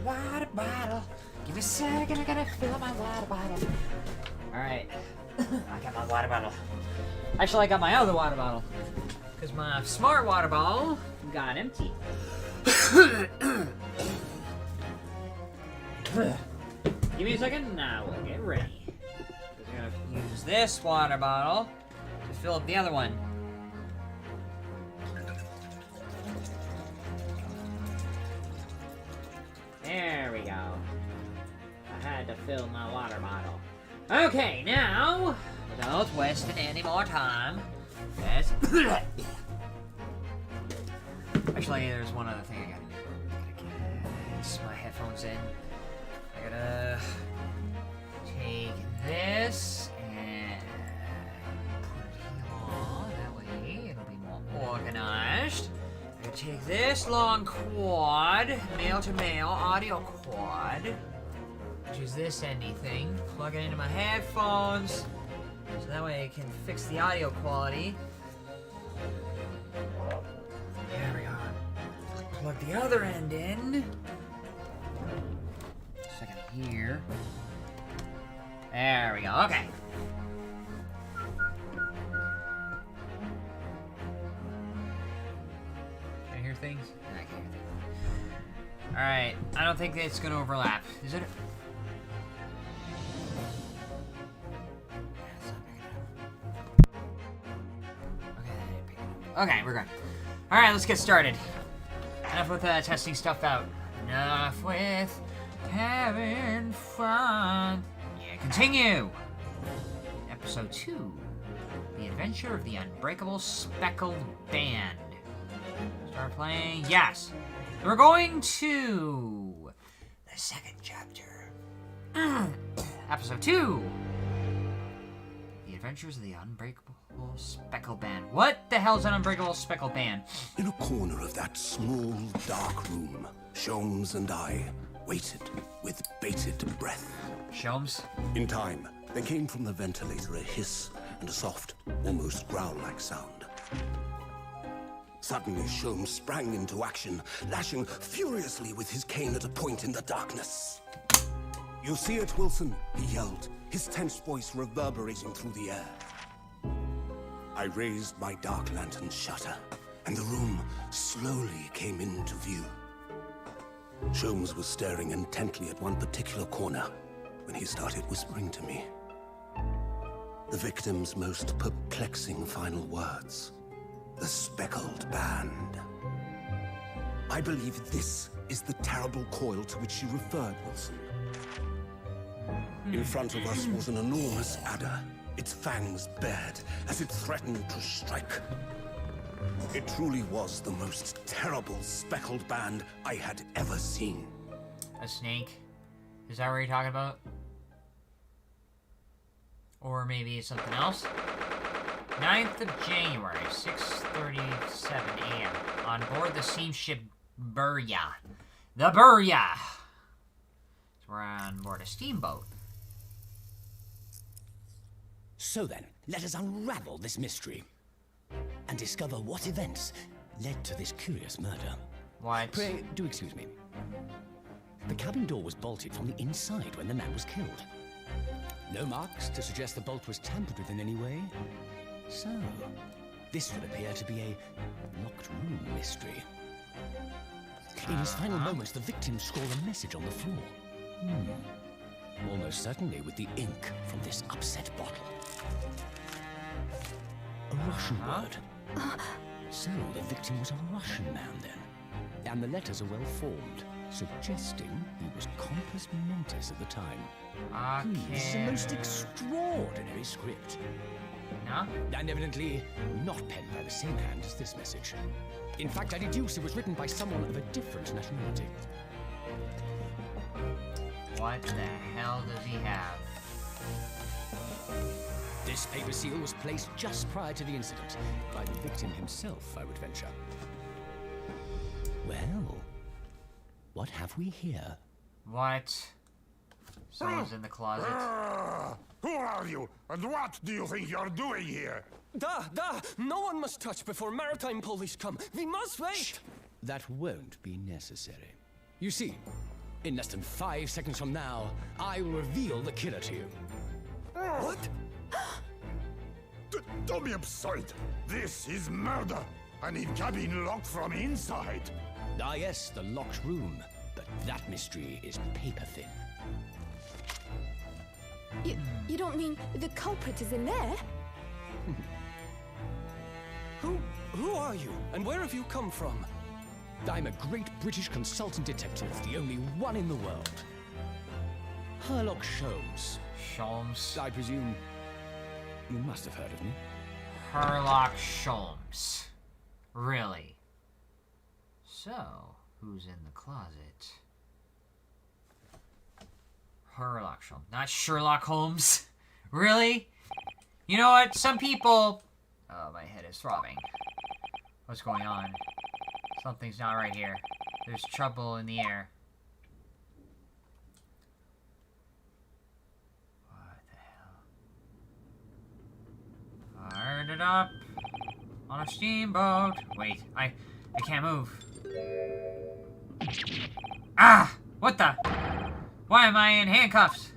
water bottle. Give me a second, I gotta fill my water bottle. Alright. I got my water bottle. Actually, I got my other water bottle. Because my smart water bottle got empty. Give me a second, now we'll get ready. We're gonna use this water bottle to fill up the other one. There we go. I had to fill my water bottle. Okay, now, without wasting any more time, let's... Actually, there's one other thing I gotta do. I gotta get my headphones in. I gotta take this and put it here. That way it'll be more organized. I gotta take this long quad, male-to-male audio quad, which is this endy thing, plug it into my headphones, so that way I can fix the audio quality. There we go. Plug the other end in. Second here. There we go. Okay. Can I hear things? I can't hear things. Alright. I don't think it's gonna overlap. Is it? Okay, we're good. Alright, let's get started. Enough with testing stuff out. Enough with having fun. Yeah, continue! Episode 2. The Adventure of the Unbreakable Speckled Band. Start playing? Yes! We're going to the second chapter. Episode 2. The Adventures of the Unbreakable Speckled Band. What the hell's an Unbreakable Speckled Band? In a corner of that small, dark room, Sholmes and I waited with bated breath. Sholmes? In time, there came from the ventilator a hiss and a soft, almost growl-like sound. Suddenly, Sholmes sprang into action, lashing furiously with his cane at a point in the darkness. "You see it, Wilson?" he yelled, his tense voice reverberating through the air. I raised my dark lantern shutter, and the room slowly came into view. Sholmes was staring intently at one particular corner when he started whispering to me. The victim's most perplexing final words. The Speckled Band. I believe this is the terrible coil to which you referred, Wilson. In front of us was an enormous adder, its fangs bared as it threatened to strike. It truly was the most terrible speckled band I had ever seen. A snake? Is that what you're talking about? Or maybe something else? 9th of January, 6:37 a.m. On board the steamship Burya. The Burya! So we're on board a steamboat. So then, let us unravel this mystery and discover what events led to this curious murder. What? Pray, do excuse me. The cabin door was bolted from the inside when the man was killed. No marks to suggest the bolt was tampered with in any way. So, this would appear to be a locked room mystery. In his final moments, the victim scrawled a message on the floor. Almost certainly with the ink from this upset bottle. A Russian word. So the victim was a Russian man then. And the letters are well formed, suggesting he was compos mentis at the time. This is a most extraordinary script. No? And evidently not penned by the same hand as this message. In fact, I deduce it was written by someone of a different nationality. What the hell does he have? This paper seal was placed just prior to the incident, by the victim himself, I would venture. Well, what have we here? What? Someone's in the closet. Who are you, and what do you think you're doing here? No one must touch before maritime police come. We must wait. Shh. That won't be necessary. You see, In less than 5 seconds from now, I will reveal the killer to you. What? Don't be absurd. This is murder. I need cabin locked from inside. Ah yes, the locked room. But that mystery is paper thin. You don't mean the culprit is in there? Who are you? And where have you come from? I'm a great British consultant detective, the only one in the world. Sherlock Sholmes. Sholmes. I presume you must have heard of me. Sherlock Sholmes. Really? So, who's in the closet? Sherlock Sholmes. Not Sherlock Holmes. Really? You know what? Some people... Oh, my head is throbbing. What's going on? Something's not right here. There's trouble in the air. What the hell? Fired it up. On a steamboat. Wait, I can't move. Ah! What the? Why am I in handcuffs?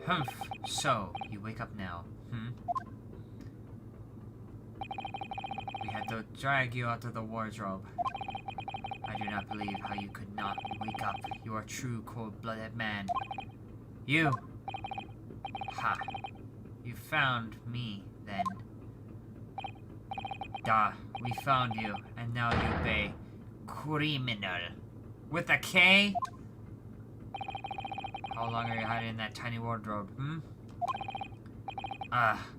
Humph. So, you wake up now, We had to drag you out of the wardrobe. I do not believe how you could not wake up. You are a true cold-blooded man. You! Ha! You found me, then. Duh, we found you, and now you be criminal. With a K? How long are you hiding in that tiny wardrobe,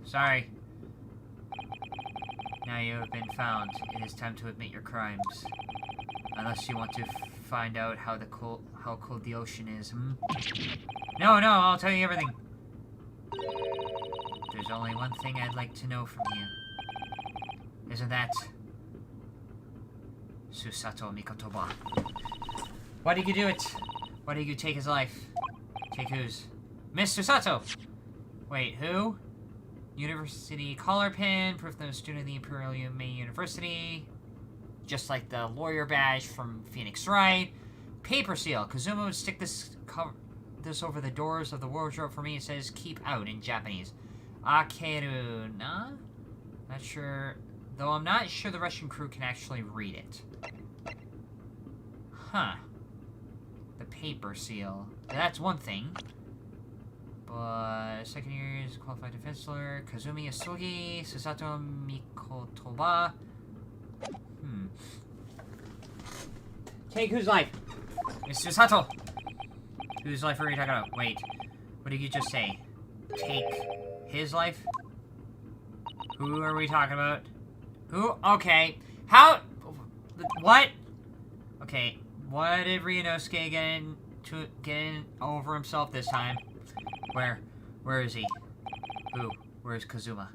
sorry. Now you have been found. It is time to admit your crimes. Unless you want to find out how cold the ocean is, No, I'll tell you everything. There's only one thing I'd like to know from you. Isn't that... Susato Mikotoba. Why did you do it? Why did you take his life? Take whose? Miss Susato! Wait, who? University collar pin, proof that I'm a student of the Imperial May University. Just like the lawyer badge from Phoenix Wright. Paper seal. Kazuma would stick this over the doors of the wardrobe for me. It says, keep out in Japanese. Akeru, na? Not sure. Though I'm not sure the Russian crew can actually read it. Huh. The paper seal. That's one thing. But second year is qualified defense lawyer. Kazumi Asogi, Susato Mikotoba. Take whose life? It's Susato. Whose life are we talking about? Wait. What did you just say? Take his life? Who are we talking about? Who? Okay. How? What? Okay. What did Ryunosuke get over himself this time? Where is he? Who? Where's Kazuma?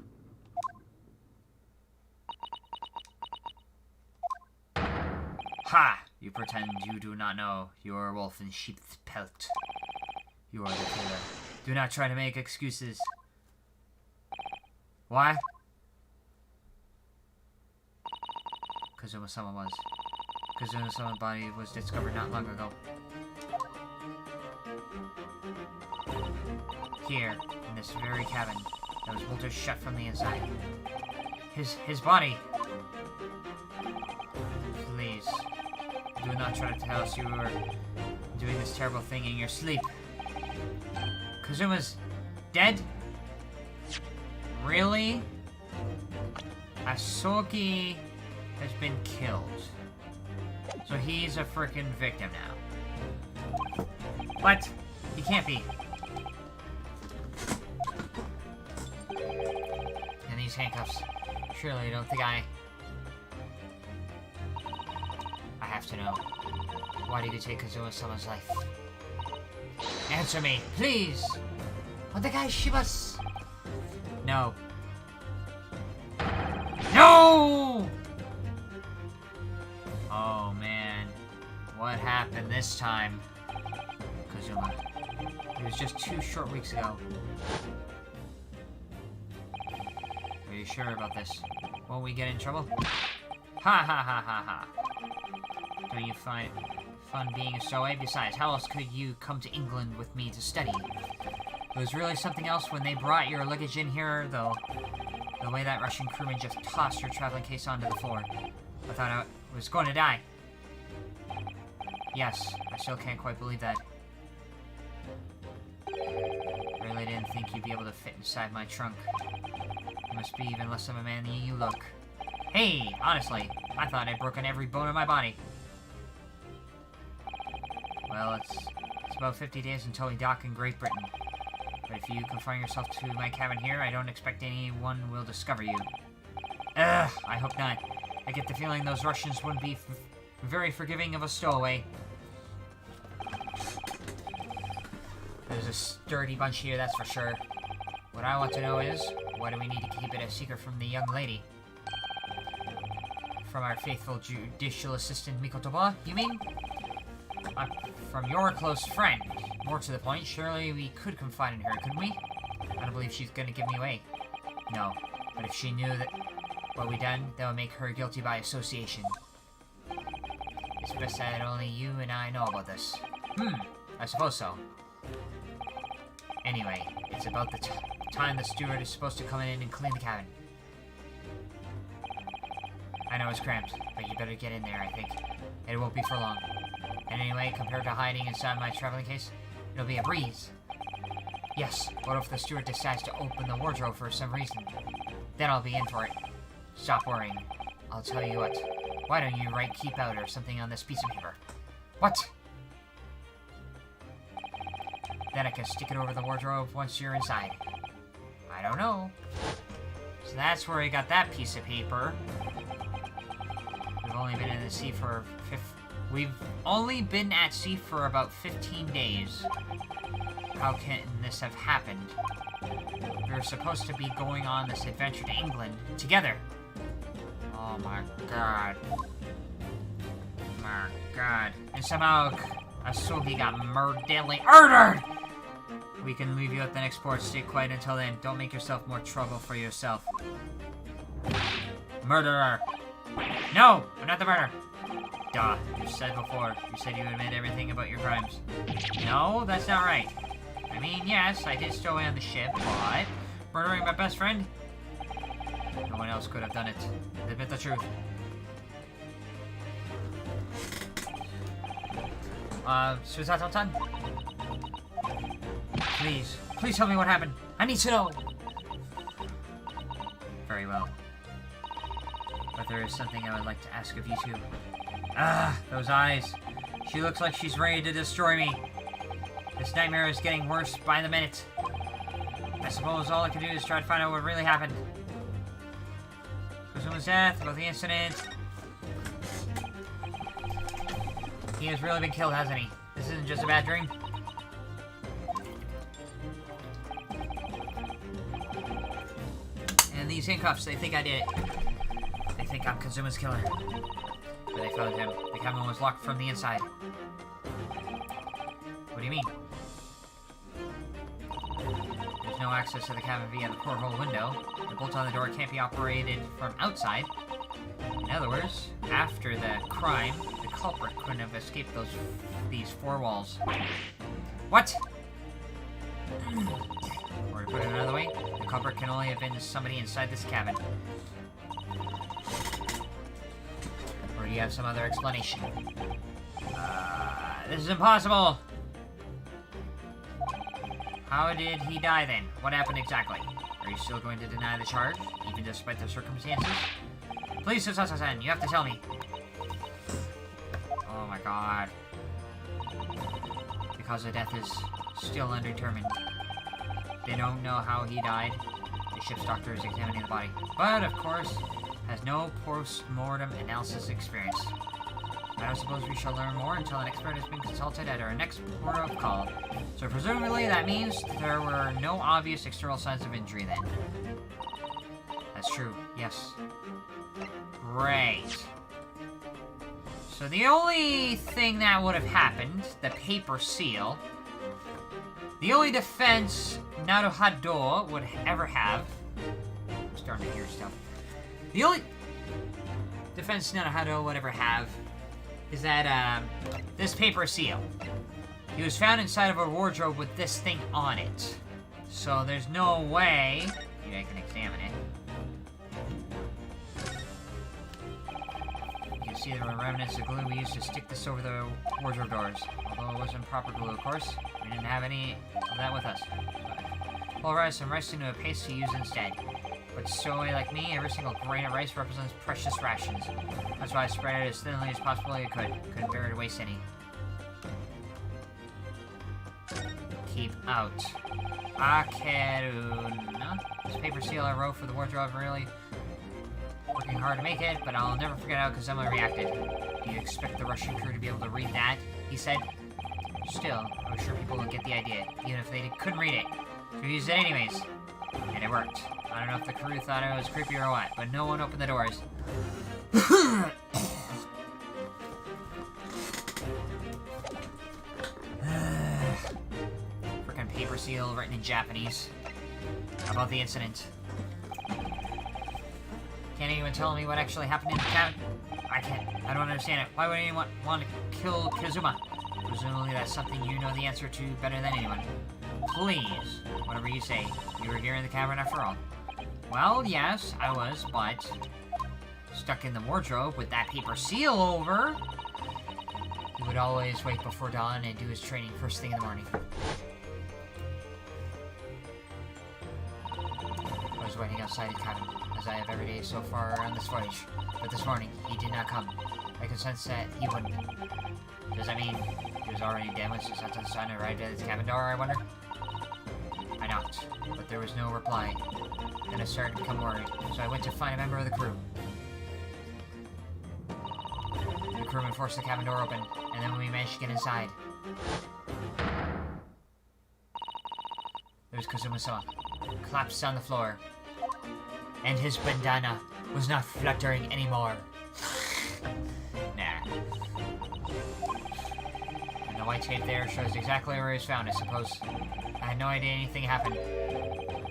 Ha! You pretend you do not know. You are a wolf in sheep's pelt. You are the killer. Do not try to make excuses. Why? Kazuma-sama was. Kazuma-sama's body was discovered not long ago. Here, in this very cabin, that was bolted shut from the inside. His body. Please, do not try to tell us you were doing this terrible thing in your sleep. Kazuma's dead? Really? Asogi has been killed. So he's a freaking victim now. What? He can't be. And these handcuffs. Surely you don't think I have to know. Why did you take Kazuma-sama's life? Answer me, please! Onegai shimasu! No. No! Oh man. What happened this time? Kazuma. It was just 2 short weeks ago. Are you sure about this? Won't we get in trouble? Ha ha ha ha ha. Don't you fun being a stowaway. Besides, how else could you come to England with me to study? It was really something else when they brought your luggage in here, though. The way that Russian crewman just tossed your traveling case onto the floor. I thought I was going to die. Yes, I still can't quite believe that. Really didn't think you'd be able to fit inside my trunk. You must be even less of a man than you look. Hey, honestly, I thought I'd broken every bone in my body. Well, it's about 50 days until we dock in Great Britain. But if you confine yourself to my cabin here, I don't expect anyone will discover you. Ugh, I hope not. I get the feeling those Russians wouldn't be very forgiving of a stowaway. There's a sturdy bunch here, that's for sure. What I want to know is, why do we need to keep it a secret from the young lady? From our faithful judicial assistant Mikotoba, you mean? From your close friend. More to the point, surely we could confide in her, couldn't we? I don't believe she's gonna give me away. No, but if she knew that what we done, that would make her guilty by association. It's best that only you and I know about this. I suppose so. Anyway, it's about the time the steward is supposed to come in and clean the cabin. I know it's cramped, but you better get in there, I think. It won't be for long. And anyway, compared to hiding inside my traveling case, it'll be a breeze. Yes, what if the steward decides to open the wardrobe for some reason? Then I'll be in for it. Stop worrying. I'll tell you what. Why don't you write keep out or something on this piece of paper? What? Then I can stick it over the wardrobe once you're inside. I don't know. So that's where I got that piece of paper. We've only been in the sea for We've only been at sea for about 15 days. How can this have happened? We were supposed to be going on this adventure to England together. Oh my god. My god. And somehow Asogi got deadly murdered! We can leave you at the next port. Stay quiet until then. Don't make yourself more trouble for yourself. Murderer! No! I'm not the murderer! Duh. You said before. You said you admit everything about your crimes. No, that's not right. I mean, yes, I did stow away on the ship, but murdering my best friend? No one else could have done it. Admit the truth. Suzato-san? Please tell me what happened. I need to know. Very well. But there is something I would like to ask of you two. Ah, those eyes. She looks like she's ready to destroy me. This nightmare is getting worse by the minute. I suppose all I can do is try to find out what really happened. Kusuma's death, about the incident. He has really been killed, hasn't he? This isn't just a bad dream. And these handcuffs, they think I did it. They think I'm Kazuma's killer. But they found him. The cabin was locked from the inside. What do you mean? There's no access to the cabin via the porthole window. The bolt on the door can't be operated from outside. In other words, after the crime, the culprit couldn't have escaped these four walls. What? Or to put it another way, the culprit can only have been somebody inside this cabin. Or do you have some other explanation? This is impossible! How did he die then? What happened exactly? Are you still going to deny the charge, even despite the circumstances? Please, Suzato-san, you have to tell me. Oh my god. The cause of death is still undetermined. They don't know how he died. The ship's doctor is examining the body. But, of course, has no post-mortem analysis experience. I don't suppose we shall learn more until an expert has been consulted at our next port of call. So presumably that means there were no obvious external signs of injury then. That's true, yes. Right. So the only thing that would have happened, the paper seal, the only defense Naruhado would ever have... I'm starting to hear stuff. The only defense Naruhado would ever have is that, this paper seal. He was found inside of a wardrobe with this thing on it. So there's no way... Maybe I can examine it. You can see there were remnants of glue we used to stick this over the wardrobe doors. Although it wasn't proper glue, of course. We didn't have any of that with us. Pulverize some rice into a paste to use instead. But stowaway like me, every single grain of rice represents precious rations. That's why I spread it as thinly as possibly I could. Couldn't bear to waste any. Keep out. Akeruna. This paper seal I wrote for the wardrobe, really working hard to make it, but I'll never forget how Kazuma reacted. Do you expect the Russian crew to be able to read that? He said. Still, I was sure people would get the idea, even if they couldn't read it. So we used it anyways. And it worked. I don't know if the crew thought it was creepy or what, but no one opened the doors. Frickin' paper seal written in Japanese about the incident. Can't anyone tell me what actually happened in the cabin? I can't. I don't understand it. Why would anyone want to kill Kazuma? Presumably that's something you know the answer to better than anyone. Please, whatever you say. You were here in the cavern after all. Well, yes, I was, but... stuck in the wardrobe with that paper seal over... He would always wait before dawn and do his training first thing in the morning. I was waiting outside the cabin, as I have every day so far on this voyage. But this morning, he did not come. I could sense that he wouldn't. Does that mean he was already dead when Susanto-san arrived at his cabin door, I wonder? I knocked, but there was no reply. Then I started to become worried, so I went to find a member of the crew. The crewman forced the cabin door open, and then we managed to get inside. There was Kazuma-sama, collapsed on the floor. And his bandana was not fluttering anymore. Nah. And the white tape there shows exactly where he was found, I suppose. I had no idea anything happened.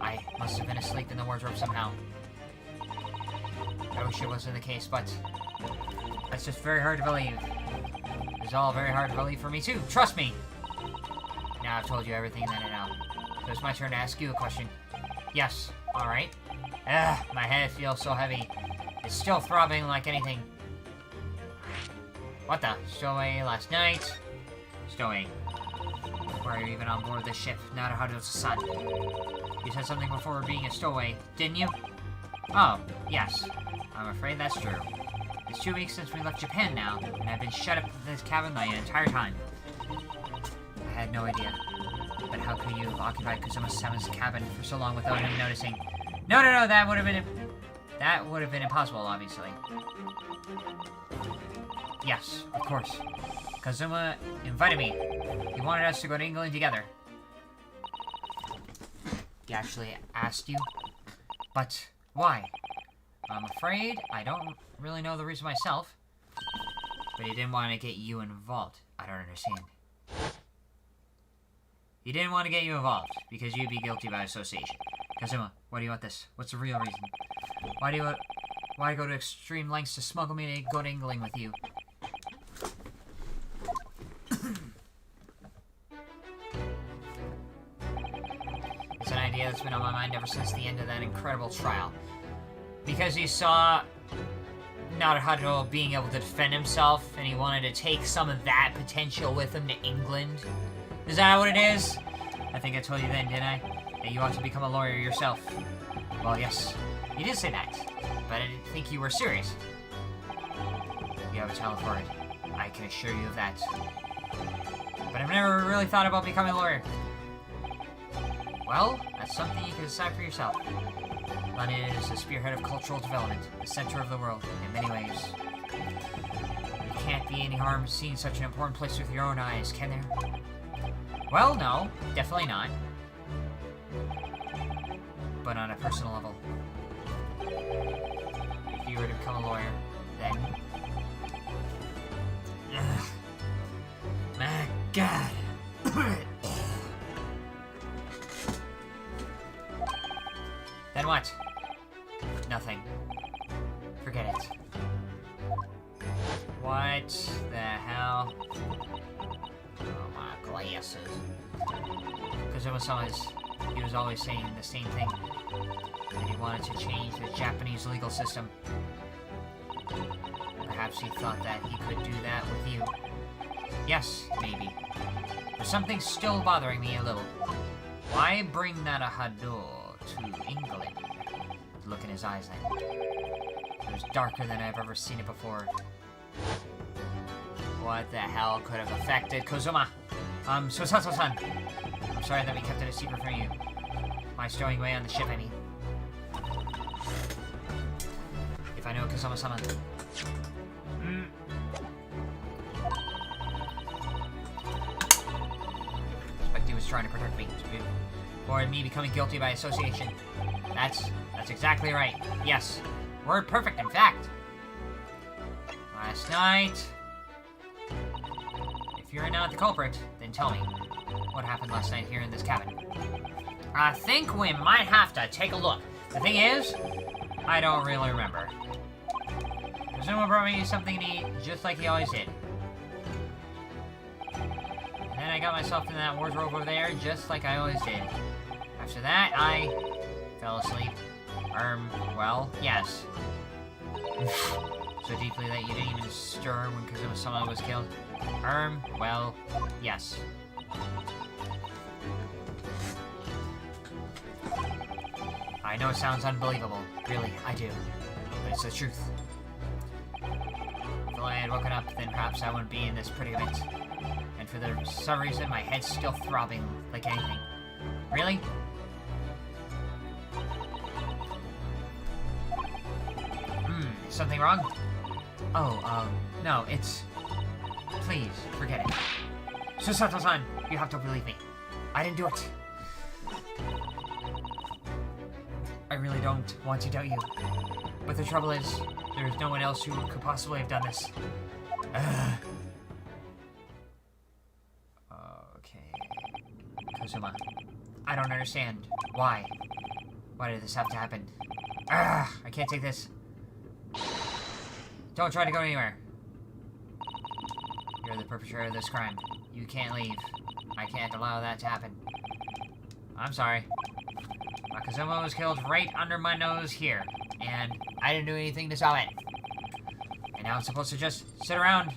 I must have been asleep in the wardrobe somehow. I wish it wasn't the case, but... that's just very hard to believe. It's all very hard to believe for me too, trust me! Now I've told you everything that I know. So it's my turn to ask you a question. Yes, alright. Ugh, my head feels so heavy. It's still throbbing like anything. What the? Stowaway last night? Stowaway. Were you even on board this ship? Not Haruto-san. You said something before being a stowaway, didn't you? Oh, yes. I'm afraid that's true. It's 2 weeks since we left Japan now, and I've been shut up in this cabin the entire time. I had no idea. But how could you have occupied Kazuma-sama's cabin for so long without him noticing? No, that would have been impossible, obviously. Yes, of course. Kazuma invited me. He wanted us to go to England together. He actually asked you? But why? I'm afraid I don't really know the reason myself. But he didn't want to get you involved. I don't understand. He didn't want to get you involved because you'd be guilty by association. Kazuma, why do you want this? What's the real reason? Why go to extreme lengths to smuggle me to go to England with you? It's an idea that's been on my mind ever since the end of that incredible trial. Because he saw Naruto being able to defend himself, and he wanted to take some of that potential with him to England. Is that what it is? I think I told you then, didn't I? That you ought to become a lawyer yourself. Well, yes, you did say that, but I didn't think you were serious. You have a talent for it. I can assure you of that. But I've never really thought about becoming a lawyer. Well, that's something you can decide for yourself. London is the spearhead of cultural development, the center of the world, in many ways. There can't be any harm seeing such an important place with your own eyes, can there? Well, no, definitely not. But on a personal level. If you were to become a lawyer, then... Ugh. My God! Then what? Nothing. Forget it. What the hell? Oh, my glasses. Because he was always saying the same thing. That he wanted to change the Japanese legal system. Perhaps he thought that he could do that with you. Yes, maybe. But something's still bothering me a little. Why bring Narahado to England? Look in his eyes then. It was darker than I've ever seen it before. What the hell could have affected Kozuma? Susato-san. I'm sorry that we kept it a secret from you. My stowing away on the ship, I mean. If I know Kozuma-sama. He was trying to protect me. Or me becoming guilty by association. That's exactly right. Yes. Word perfect, in fact. Last night... If you're not the culprit, then tell me. What happened last night here in this cabin? I think we might have to take a look. The thing is, I don't really remember. Kazuma brought me something to eat, just like he always did. And then I got myself in that wardrobe over there, just like I always did. After that, I fell asleep. Well, yes. So deeply that you didn't even stir when Kazuma-sama was killed. Well, yes. I know it sounds unbelievable. Really, I do. But it's the truth. If I had woken up, then perhaps I wouldn't be in this predicament. And for some reason, my head's still throbbing like anything. Really? Is something wrong? Oh, no, it's... Please, forget it. Susato-san, you have to believe me. I didn't do it. I really don't want to doubt you. But the trouble is, there's no one else who could possibly have done this. Okay. Kazuma, I don't understand. Why? Why did this have to happen? I can't take this. Don't try to go anywhere. You're the perpetrator of this crime. You can't leave. I can't allow that to happen. I'm sorry. Kazuma was killed right under my nose here, and I didn't do anything to stop it. And now I'm supposed to just sit around,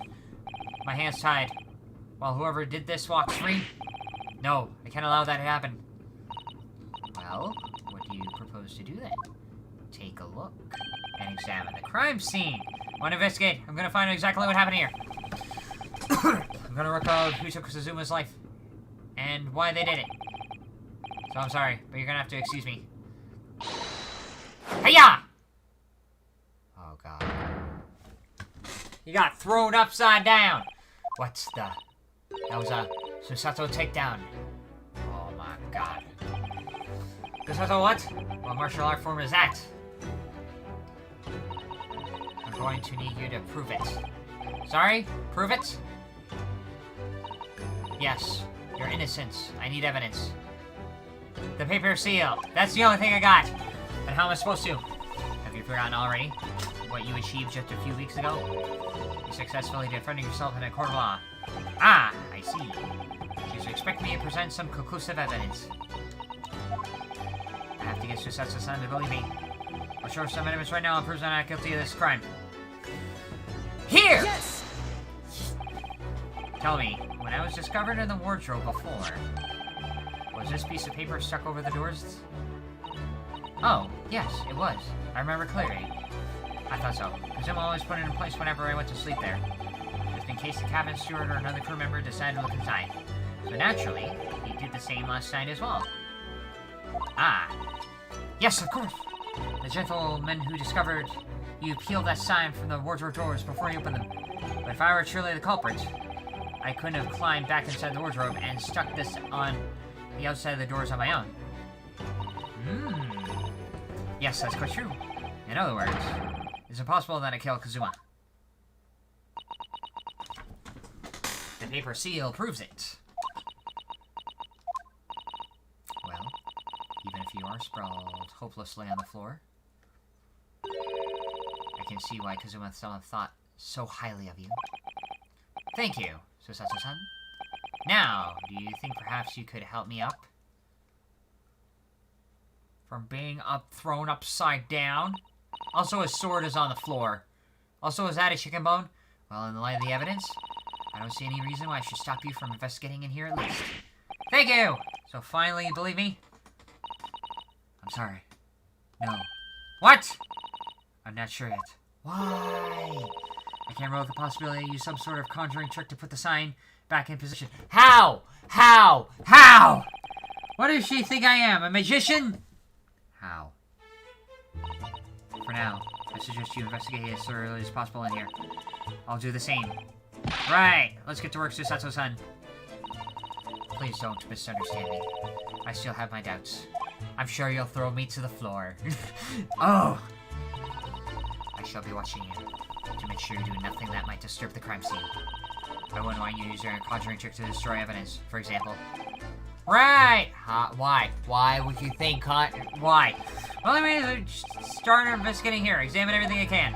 my hands tied, while whoever did this walks free? No, I can't allow that to happen. Well, what do you propose to do then? Take a look and examine the crime scene. Want to investigate? I'm gonna find out exactly what happened here. I'm gonna work out who took Suzuma's life and why they did it. So I'm sorry, but you're gonna have to excuse me. Hiya! Oh god. He got thrown upside down. What's the... That was a Susato takedown. Oh my god. Susato what? What martial art form is that? I'm going to need you to prove it. Sorry? Prove it? Yes. You're innocent. I need evidence. The paper seal. That's the only thing I got. And how am I supposed to? Have you forgotten already? What you achieved just a few weeks ago? You successfully defended yourself in a court of law. Ah, I see. She's expecting me to present some conclusive evidence. I have to get Susato-san to believe me. I'll show her some evidence right now and prove I'm not guilty of this crime. Here! Yes! Tell me, when I was discovered in the wardrobe before, was this piece of paper stuck over the doors? Oh, yes, it was. I remember clearly. I thought so. Kazuma always put it in place whenever I went to sleep there. Just in case the cabin steward or another crew member decided to look inside. So naturally, he did the same last night as well. Ah. Yes, of course. The gentleman who discovered you peeled that sign from the wardrobe doors before you opened them. But if I were truly the culprit, I couldn't have climbed back inside the wardrobe and stuck this on the outside of the doors on my own. Yes, that's quite true. In other words, it's impossible that I killed Kazuma. The paper seal proves it. Well, even if you are sprawled hopelessly on the floor, I can see why Kazuma thought so highly of you. Thank you, Susato-san. Now, do you think perhaps you could help me up? From being thrown upside down? Also, his sword is on the floor. Also, is that a chicken bone? Well, in the light of the evidence, I don't see any reason why I should stop you from investigating in here at least. Thank you! So finally, you believe me? I'm sorry. No. What? I'm not sure yet. Why? I can't rule out the possibility I use some sort of conjuring trick to put the sign back in position. How? How? How? What does she think I am? A magician? How? For now, I suggest you investigate as thoroughly as possible in here. I'll do the same. Right, let's get to work, Susato-san. Please don't misunderstand me. I still have my doubts. I'm sure you'll throw me to the floor. Oh! I shall be watching you to make sure you do nothing that might disturb the crime scene. I wouldn't want you to use your conjuring trick to destroy evidence, for example. Right! Why? Why would you think, why? Well, anyway, start investigating here. Examine everything you can.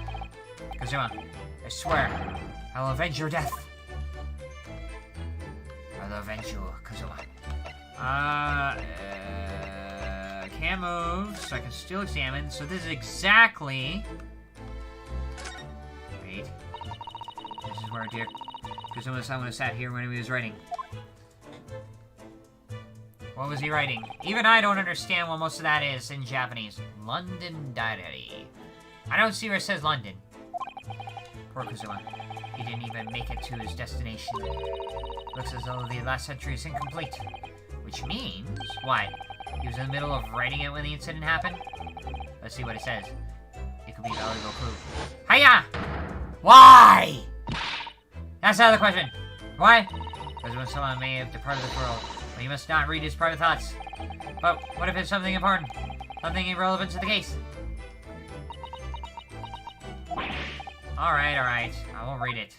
Kazuma, I swear, I will avenge your death. I will avenge you, Kazuma. Can't move, so I can still examine. So this is exactly... Wait. This is where dear Kazuma-san would have sat here when he was writing. What was he writing? Even I don't understand what most of that is in Japanese. London Diary. I don't see where it says London. Poor Kazuma. He didn't even make it to his destination. Looks as though the last entry is incomplete. Which means... What? He was in the middle of writing it when the incident happened? Let's see what it says. It could be a valuable clue. Hiya! Why? That's not the question. Why? Because when someone may have departed this world, but you must not read his private thoughts. But what if it's something important? Something irrelevant to the case? Alright, alright. I won't read it.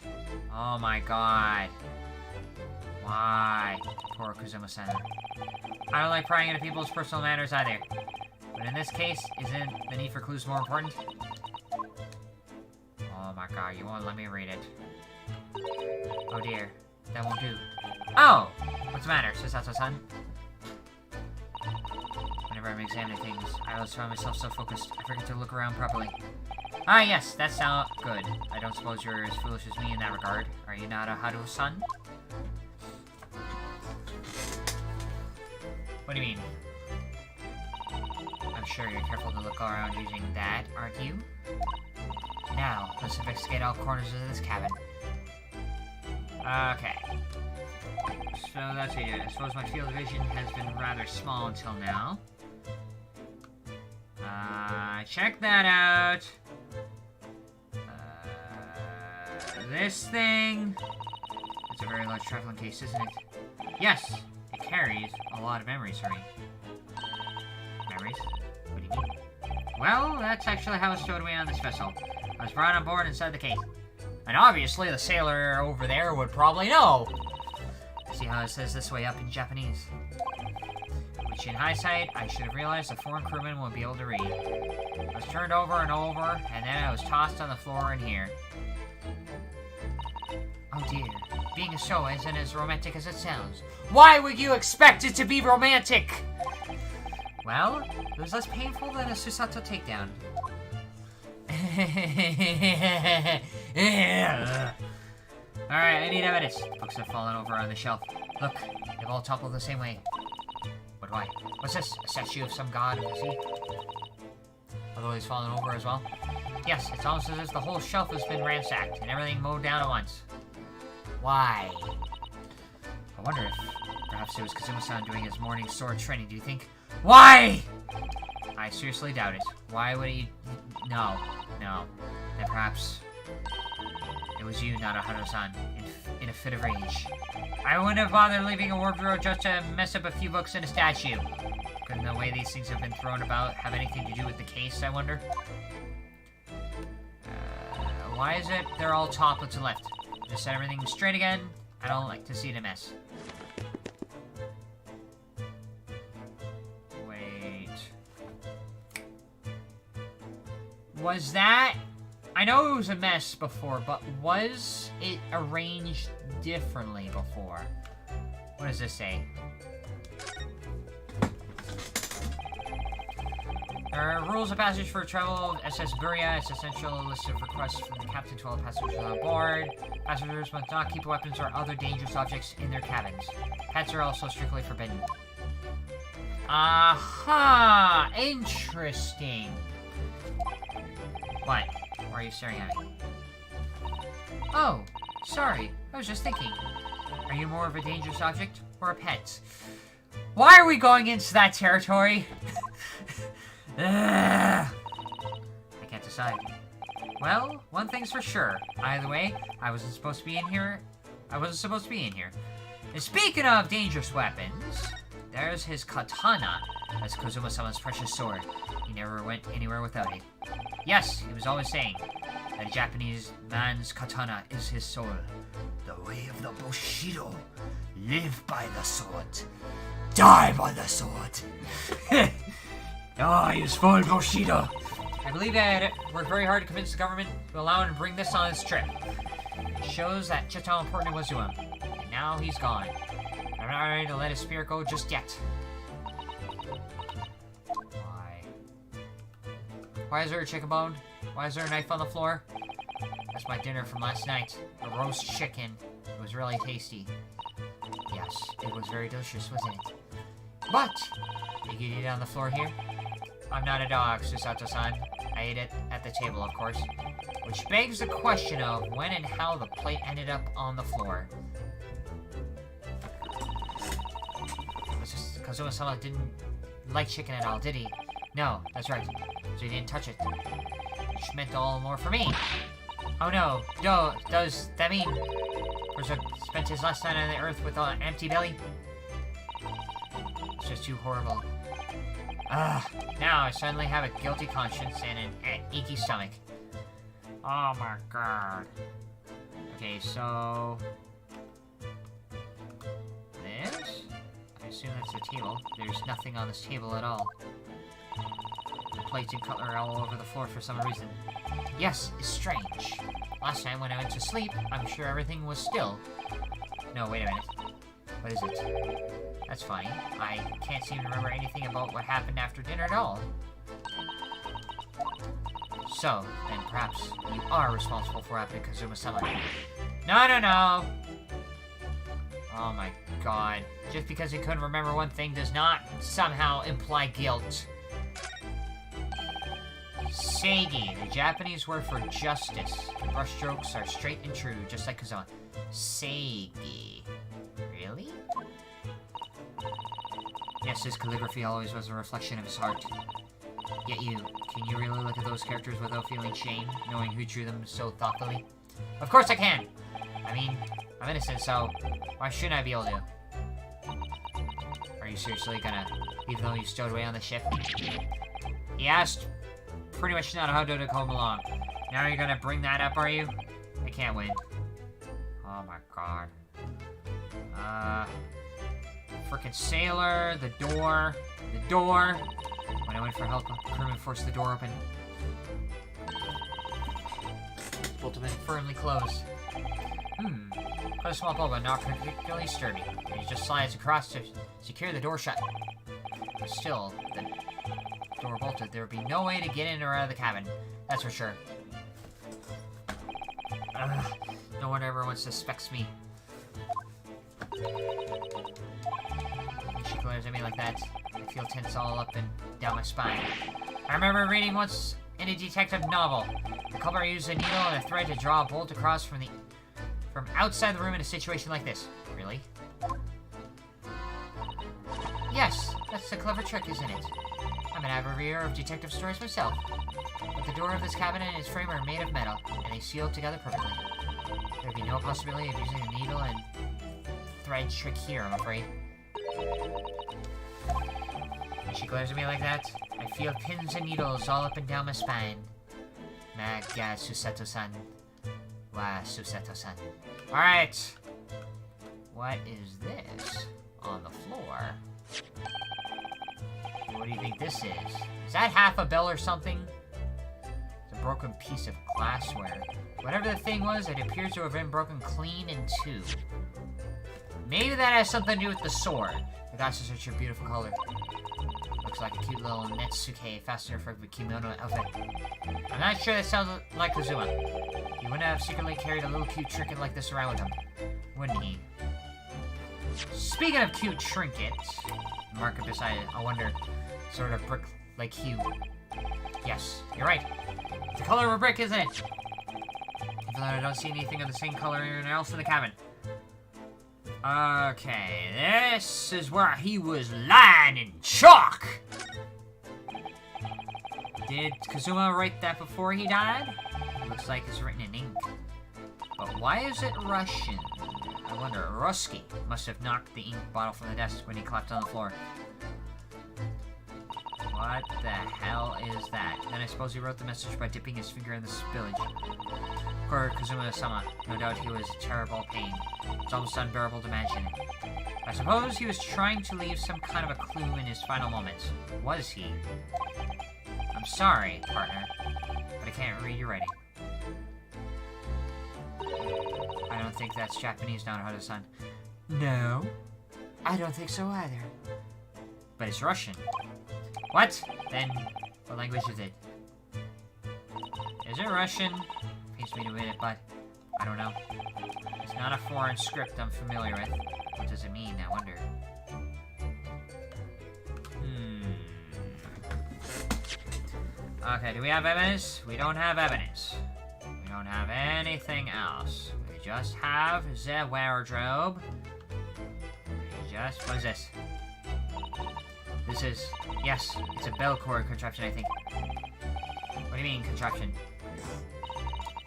Oh my god. Why? Poor Kazuma-san. I don't like prying into people's personal matters either. But in this case, isn't the need for clues more important? Oh my god, you won't let me read it. Oh dear. That won't do. Oh! What's the matter, Susato-san? Whenever I'm examining things, I always find myself so focused, I forget to look around properly. Ah, yes, that sounds good. I don't suppose you're as foolish as me in that regard. Are you not a Haru-san? What do you mean? I'm sure you're careful to look around using that, aren't you? Now, let's investigate all corners of this cabin. Okay. So that's it. I suppose my field of vision has been rather small until now. Check that out. This thing. It's a very large traveling case, isn't it? Yes, it carries a lot of memories for me. Memories? What do you mean? Well, that's actually how it stowed away on this vessel. I was brought on board inside the case. And obviously the sailor over there would probably know. See how it says this way up in Japanese. Which in hindsight, I should have realized a foreign crewman would be able to read. I was turned over and over, and then I was tossed on the floor in here. Oh dear, being a show isn't as romantic as it sounds. Why would you expect it to be romantic? Well, it was less painful than a Susato takedown. Alright, I need evidence. Books have fallen over on the shelf. Look, they've all toppled the same way. But why? What's this? A statue of some god of the sea? Although he's fallen over as well? Yes, it's almost as if the whole shelf has been ransacked and everything mowed down at once. Why? I wonder if perhaps it was Kazuma-san doing his morning sword training, do you think? Why? I seriously doubt it. Why would he... No. Then perhaps... it was you, not a Haru-san, in a fit of rage. I wouldn't have bothered leaving a wardrobe just to mess up a few books and a statue. Couldn't the way these things have been thrown about have anything to do with the case, I wonder? Why is it they're all toppled to left? Just set everything straight again. I don't like to see it a mess. Wait. Was that... I know it was a mess before, but was it arranged differently before? What does this say? There are rules of passage for travel of SS Buria. It's essential list of requests from the captain to all passengers on board. Passengers must not keep weapons or other dangerous objects in their cabins. Pets are also strictly forbidden. Aha! Interesting. What? Why are you staring at me? Oh, sorry. I was just thinking. Are you more of a dangerous object or a pet? Why are we going into that territory? I can't decide. Well, one thing's for sure. Either way, I wasn't supposed to be in here. And speaking of dangerous weapons, there's his katana. That's Kazuma-sama's precious sword. He never went anywhere without it. Yes, he was always saying that a Japanese man's katana is his sword. The way of the Bushido. Live by the sword. Die by the sword. Oh, he was full Bushido. I believe that it worked very hard to convince the government to allow him to bring this on his trip. It shows that just how important it was to him. And now he's gone. I'm not ready to let his spirit go just yet. Why? Why is there a chicken bone? Why is there a knife on the floor? That's my dinner from last night. A roast chicken. It was really tasty. Yes, it was very delicious, wasn't it? But, did you eat it on the floor here? I'm not a dog, Susato-san. I ate it at the table, of course. Which begs the question of when and how the plate ended up on the floor. Kazuma-sama didn't like chicken at all, did he? No, that's right. So he didn't touch it. Which meant all the more for me. Oh no, does that mean Berserk spent his last night on the earth with an empty belly? It's just too horrible. Now I suddenly have a guilty conscience and an achy stomach. Oh my god. Okay, so... this? I assume that's the table. There's nothing on this table at all. The plates and cutlery are all over the floor for some reason. Yes, it's strange. Last time when I went to sleep, I'm sure everything was still. No, wait a minute. What is it? That's funny. I can't seem to remember anything about what happened after dinner at all. So, then perhaps you are responsible for happening to Kazuma-sama. No! Oh my god. Just because he couldn't remember one thing does not somehow imply guilt. Seigi, the Japanese word for justice. The brushstrokes are straight and true, just like Kazuma. Seigi. Really? Yes, his calligraphy always was a reflection of his heart. Yet can you really look at those characters without feeling shame, knowing who drew them so thoughtfully? Of course I can! I mean, I'm innocent, so why shouldn't I be able to? Are you seriously gonna, even though you stowed away on the ship? He asked pretty much not how to come along. Now you're gonna bring that up, are you? I can't win. Oh my god. Frickin' sailor, the door. When I went for help, the crewman forced the door open. Bolt had been firmly closed. Quite a small bolt, but not particularly sturdy. It just slides across to secure the door shut. But still, the door bolted. There would be no way to get in or out of the cabin. That's for sure. No one everyone suspects me. And she glares at me like that. I feel tense all up and down my spine. I remember reading once in a detective novel. The culprit used a needle and a thread to draw a bolt across from outside the room in a situation like this. Really? Yes, that's a clever trick, isn't it? I'm an avid reader of detective stories myself. But the door of this cabinet and its frame are made of metal, and they seal together perfectly. There'd be no possibility of using a needle and thread trick here, I'm afraid. And she glares at me like that. I feel pins and needles all up and down my spine. My god, Susato-san. Wow, Susato-san. Alright. What is this on the floor? What do you think this is? Is that half a bell or something? It's a broken piece of glassware. Whatever the thing was, it appears to have been broken clean in two. Maybe that has something to do with the sword. The glass is such a beautiful color. Looks like a cute little Netsuke fastener for the kimono outfit. I'm not sure that sounds like Kazuma. He wouldn't have secretly carried a little cute trinket like this around with him, wouldn't he? Speaking of cute trinkets, marker beside it, I wonder, sort of brick-like hue. Yes, you're right. The color of a brick, isn't it? Even though I don't see anything of the same color anywhere else in the cabin. Okay, this is where he was lying in chalk! Did Kazuma write that before he died? Looks like it's written in ink. But why is it Russian? I wonder, Ruski must have knocked the ink bottle from the desk when he collapsed on the floor. What the hell is that? Then I suppose he wrote the message by dipping his finger in the spillage. Poor Kazuma-sama. No doubt he was in terrible pain. It's almost unbearable to imagine. I suppose he was trying to leave some kind of a clue in his final moments. Was he? I'm sorry, partner, but I can't read your writing. I don't think that's Japanese, Naruto-san. No, I don't think so either. But it's Russian. What? Then, what language is it? Is it Russian? Pains me to admit it, but I don't know. It's not a foreign script I'm familiar with. What does it mean, I wonder? Okay, do we have evidence? We don't have evidence. We don't have anything else. We just have the wardrobe. What is this? This is, yes, it's a bell cord contraption, I think. What do you mean, contraption?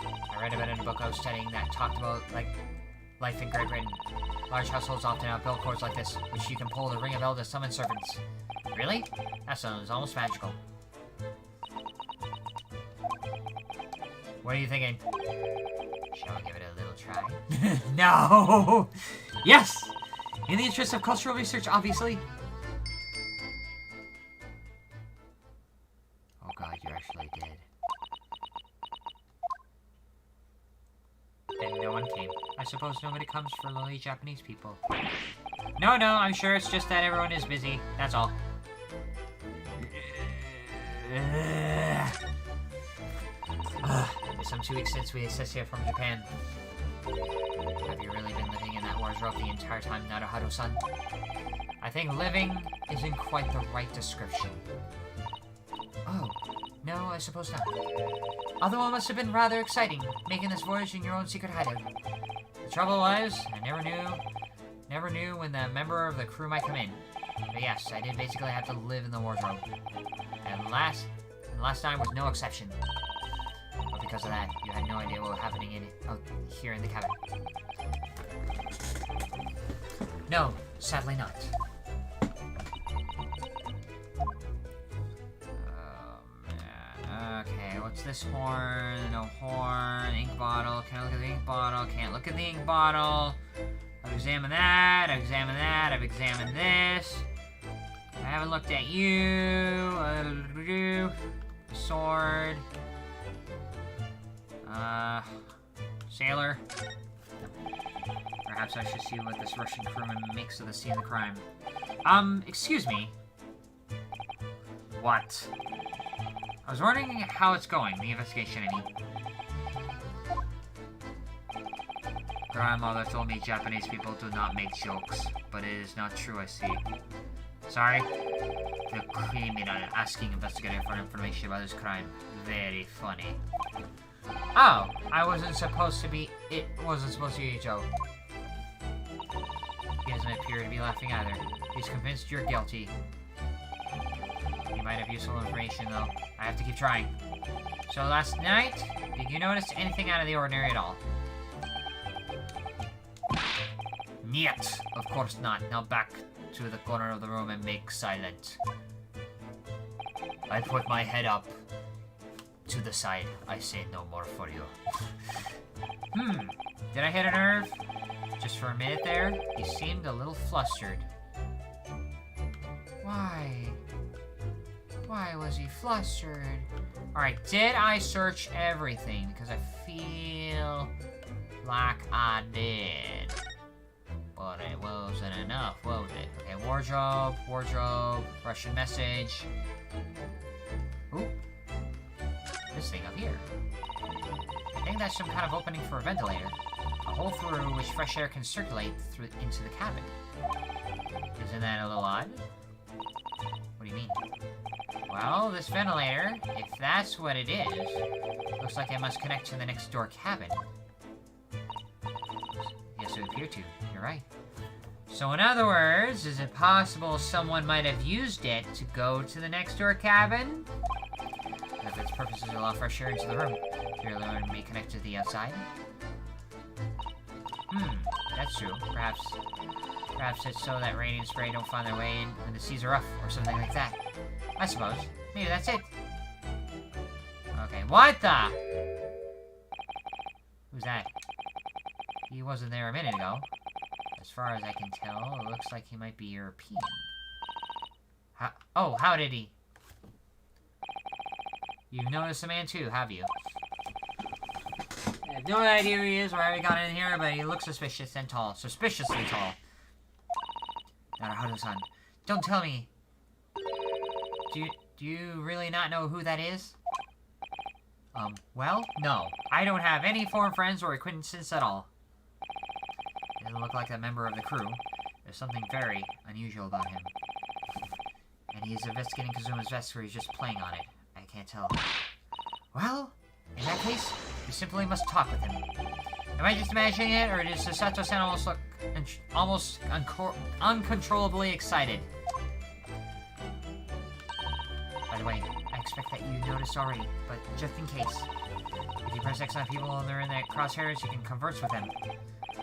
I read about it in a book I was studying that talked about, like, life in Great Britain. Large households often have bell cords like this, which you can pull to ring a bell to summon servants. Really? That sounds almost magical. What are you thinking? Shall we give it a little try? No! Yes! In the interest of cultural research, obviously. Oh god, you're actually dead. And no one came. I suppose nobody comes for lonely Japanese people. No, I'm sure it's just that everyone is busy. That's all. It's some 2 weeks since we assessed here from Japan. Have you really been living in that wardrobe the entire time, Naruto-san? I think living isn't quite the right description. Oh, no, I suppose not. Although it must have been rather exciting, making this voyage in your own secret hideout. The trouble was, I never knew when the member of the crew might come in. But yes, I did basically have to live in the wardrobe. And last time was no exception. But because of that, you had no idea what was happening out here in the cabin. No, sadly not. Okay, what's this horn? No horn. Ink bottle. Can't look at the ink bottle. Can't look at the ink bottle. I've examined that. I've examined that. I've examined this. I haven't looked at you. Sword. Sailor. Perhaps I should see what this Russian crewman makes of the scene of the crime. Excuse me. What? I was wondering how it's going, the investigation, I mean. Grandmother told me Japanese people do not make jokes, but it is not true, I see. Sorry? The criminal asking investigator for information about this crime. Very funny. Oh, it wasn't supposed to be a joke. He doesn't appear to be laughing either. He's convinced you're guilty. You might have useful information, though. I have to keep trying. So last night, did you notice anything out of the ordinary at all? Niet! Of course not. Now back to the corner of the room and make silent. I put my head up to the side. I say no more for you. Did I hit a nerve? Just for a minute there, he seemed a little flustered. Why? Why was he flustered? Alright, did I search everything? Because I feel like I did. But it wasn't enough, was it? Okay, wardrobe, Russian message. Ooh. This thing up here. I think that's some kind of opening for a ventilator. A hole through which fresh air can circulate through into the cabin. Isn't that a little odd? What do you mean? Well, this ventilator, if that's what it is, looks like it must connect to the next door cabin. Yes, it would appear to. You're right. So in other words, is it possible someone might have used it to go to the next door cabin? If its purpose is to allow fresh air into the room, the air may connect to the outside? That's true. Perhaps it's so that rain and spray don't find their way in when the seas are rough, or something like that. I suppose. Maybe that's it. Okay, what the? Who's that? He wasn't there a minute ago. As far as I can tell, it looks like he might be European. How did he? You've noticed the man too, have you? I have no idea who he is or how he got in here, but he looks suspicious and tall. Suspiciously tall. Naruto-san, don't tell me. Do you really not know who that is? Well, no. I don't have any foreign friends or acquaintances at all. He doesn't look like a member of the crew. There's something very unusual about him. And he's investigating Kazuma's vest where he's just playing on it. I can't tell. Well, in that case, we simply must talk with him. Am I just imagining it, or does Sato-san almost uncontrollably excited? By the way, I expect that you noticed already, but just in case. If you press X on people and they're in the crosshairs, you can converse with them.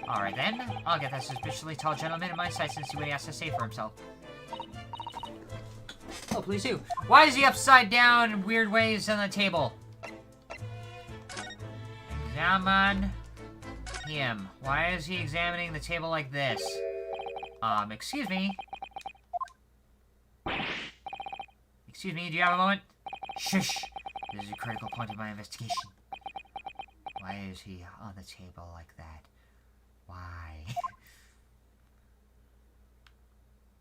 Alright then, I'll get that suspiciously tall gentleman in my sights and see what he has to say for himself. Oh, please do. Why is he upside down in weird ways on the table? Examine him. Why is he examining the table like this? Excuse me. Excuse me, do you have a moment? Shush! This is a critical point of my investigation. Why is he on the table like that? Why?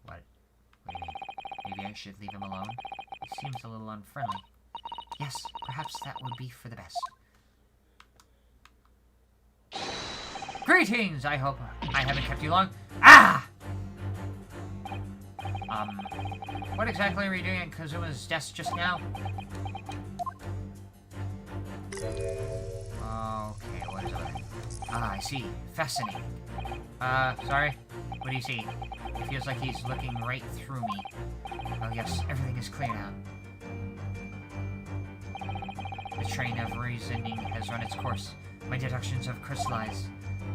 What do you mean? Maybe I should leave him alone? He seems a little unfriendly. Yes, perhaps that would be for the best. Greetings! I hope I haven't kept you long. Ah! What exactly were you doing at Kazuma's desk just now? Okay, what is it? Ah, I see. Fascinating. Sorry? What do you see? It feels like he's looking right through me. Oh yes, everything is clear now. The train of reasoning has run its course. My deductions have crystallized.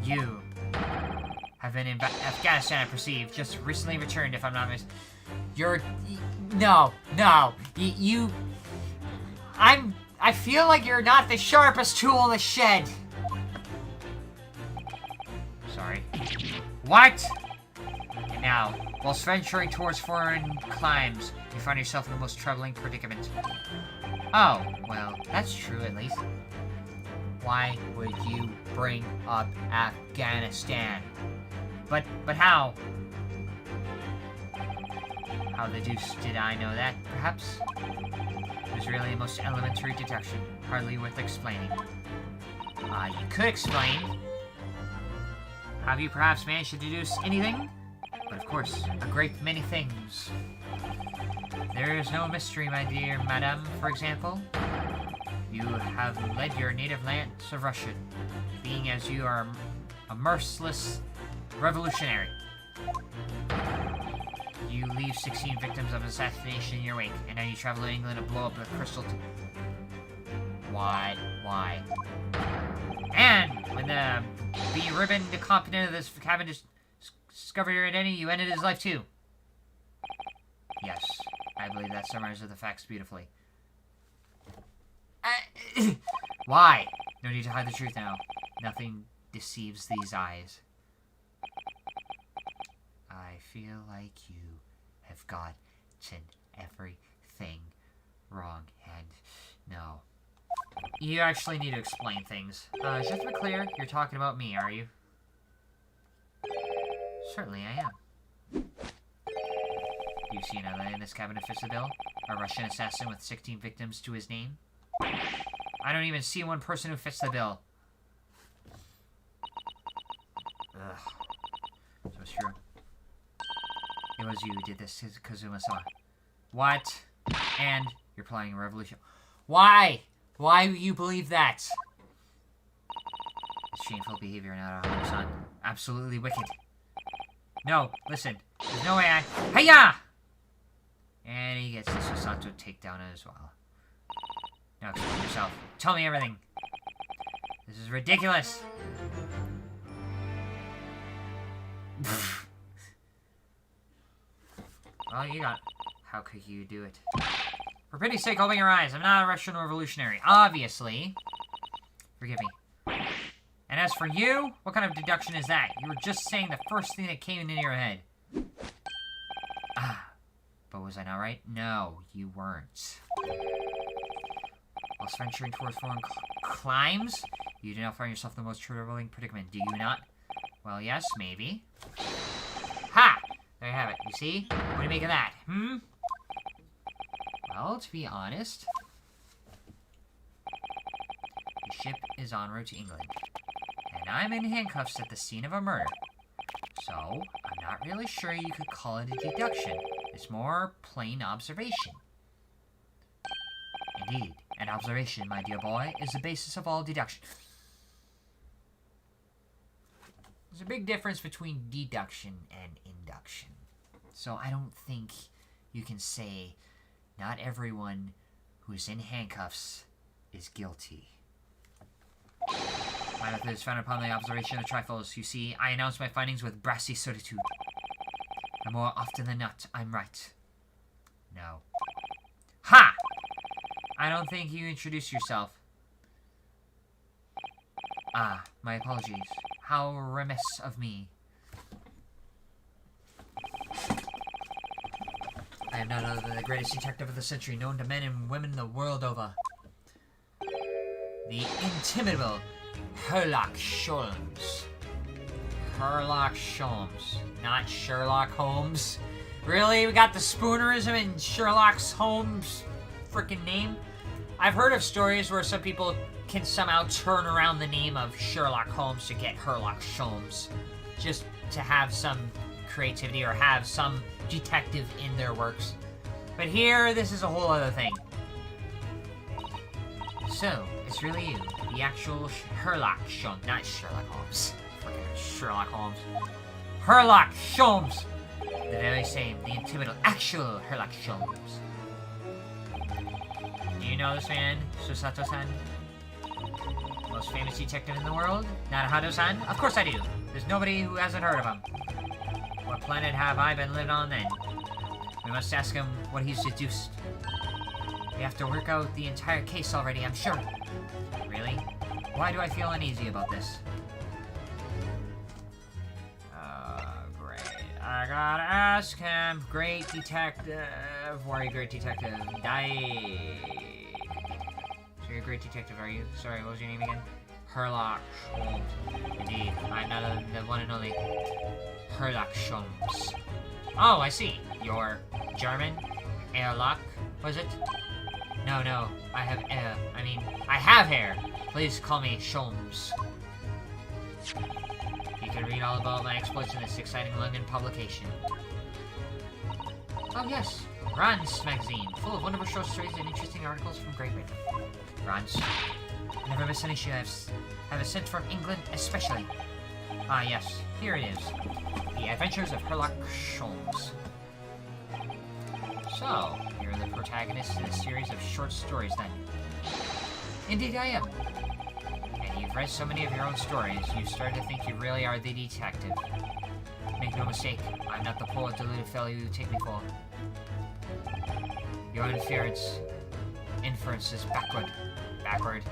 You have been in Afghanistan, I perceive. Just recently returned, if I'm not mistaken. No. I feel like you're not the sharpest tool in the shed. Sorry. What? And now, whilst venturing towards foreign climes, you find yourself in the most troubling predicament. Oh, well, that's true at least. Why would you bring up Afghanistan? But how? How the deuce did I know that, perhaps? It was really a most elementary deduction, hardly worth explaining. You could explain. Have you perhaps managed to deduce anything? But of course, a great many things. There is no mystery, my dear madame, for example. You have led your native land to Russia, being as you are a merciless revolutionary. You leave 16 victims of assassination in your wake, and now you travel to England to blow up the crystal. Why? And when the be-ribboned competent of this cabin discovered your identity, you ended his life too. Yes, I believe that summarizes the facts beautifully. Why? No need to hide the truth now. Nothing deceives these eyes. I feel like you have gotten everything wrong, and No. You actually need to explain things. Just to be clear, you're talking about me, are you? Certainly I am. You see another in this cabin that fits the bill? A Russian assassin with 16 victims to his name? I don't even see one person who fits the bill. Ugh. So it's true. It was you who did this, Kazuma-san. What? And you're planning a revolution. Why? Why do you believe that? It's shameful behavior now, son. Absolutely wicked. No, listen. There's no way I... Hiya! And he gets the Susanto takedown as well. Now explain yourself. Tell me everything. This is ridiculous. Well, you got... How could you do it? For pity's sake, open your eyes. I'm not a Russian revolutionary. Obviously. Forgive me. And as for you, what kind of deduction is that? You were just saying the first thing that came into your head. Ah. But was I not right? No, you weren't. Whilst venturing towards foreign climes, you do not find yourself in the most troubling predicament, do you not? Well, yes, maybe. Ha! There you have it. You see? What do you make of that? Hmm? Well, to be honest, the ship is en route to England, and I'm in handcuffs at the scene of a murder. So, I'm not really sure you could call it a deduction. It's more plain observation. Indeed, an observation, my dear boy, is the basis of all deduction. There's a big difference between deduction and induction. So I don't think you can say not everyone who's in handcuffs is guilty. My method is founded upon the observation of the trifles. You see, I announce my findings with brassy certitude. And more often than not, I'm right. No. Ha! I don't think you introduced yourself. Ah, my apologies. How remiss of me. I am none other than the greatest detective of the century, known to men and women the world over. The intimidable Sherlock Holmes. Sherlock Holmes, not Sherlock Holmes. Really? We got the spoonerism in Sherlock Holmes' freaking name? I've heard of stories where some people can somehow turn around the name of Sherlock Holmes to get Sherlock Holmes. Just to have some creativity or have some detective in their works. But here, this is a whole other thing. So, it's really you, the actual Sherlock Holmes, not Sherlock Holmes. Freaking Sherlock Holmes. Sherlock Holmes! The very same, the intimidable, actual Sherlock Holmes. Do you know this man, Susato-san? Most famous detective in the world? Naruhodo-san? Of course I do. There's nobody who hasn't heard of him. What planet have I been living on then? We must ask him what he's deduced. We have to work out the entire case already, I'm sure. Really? Why do I feel uneasy about this? Great. I gotta ask him. Great detective. Why are you great detective? Die. So you're a great detective, are you? Sorry, what was your name again? Sherlock Holmes. Indeed. I'm not the one and only Sherlock Holmes. Oh, I see. You're German? Airlock, was it? No, I have air. I have hair. Please call me Holmes. You can read all about my exploits in this exciting London publication. Oh yes, Garnetzx magazine, full of wonderful short stories and interesting articles from Great Britain. Garnetzx. Never miss an issue. I have a sent from England especially. Ah yes, here it is. The Adventures of Sherlock Holmes. So, you're the protagonist in a series of short stories then. Indeed I am. And you've read so many of your own stories, you've started to think you really are the detective. Make no mistake, I'm not the poor deluded fellow you take me for. Your inference is backward.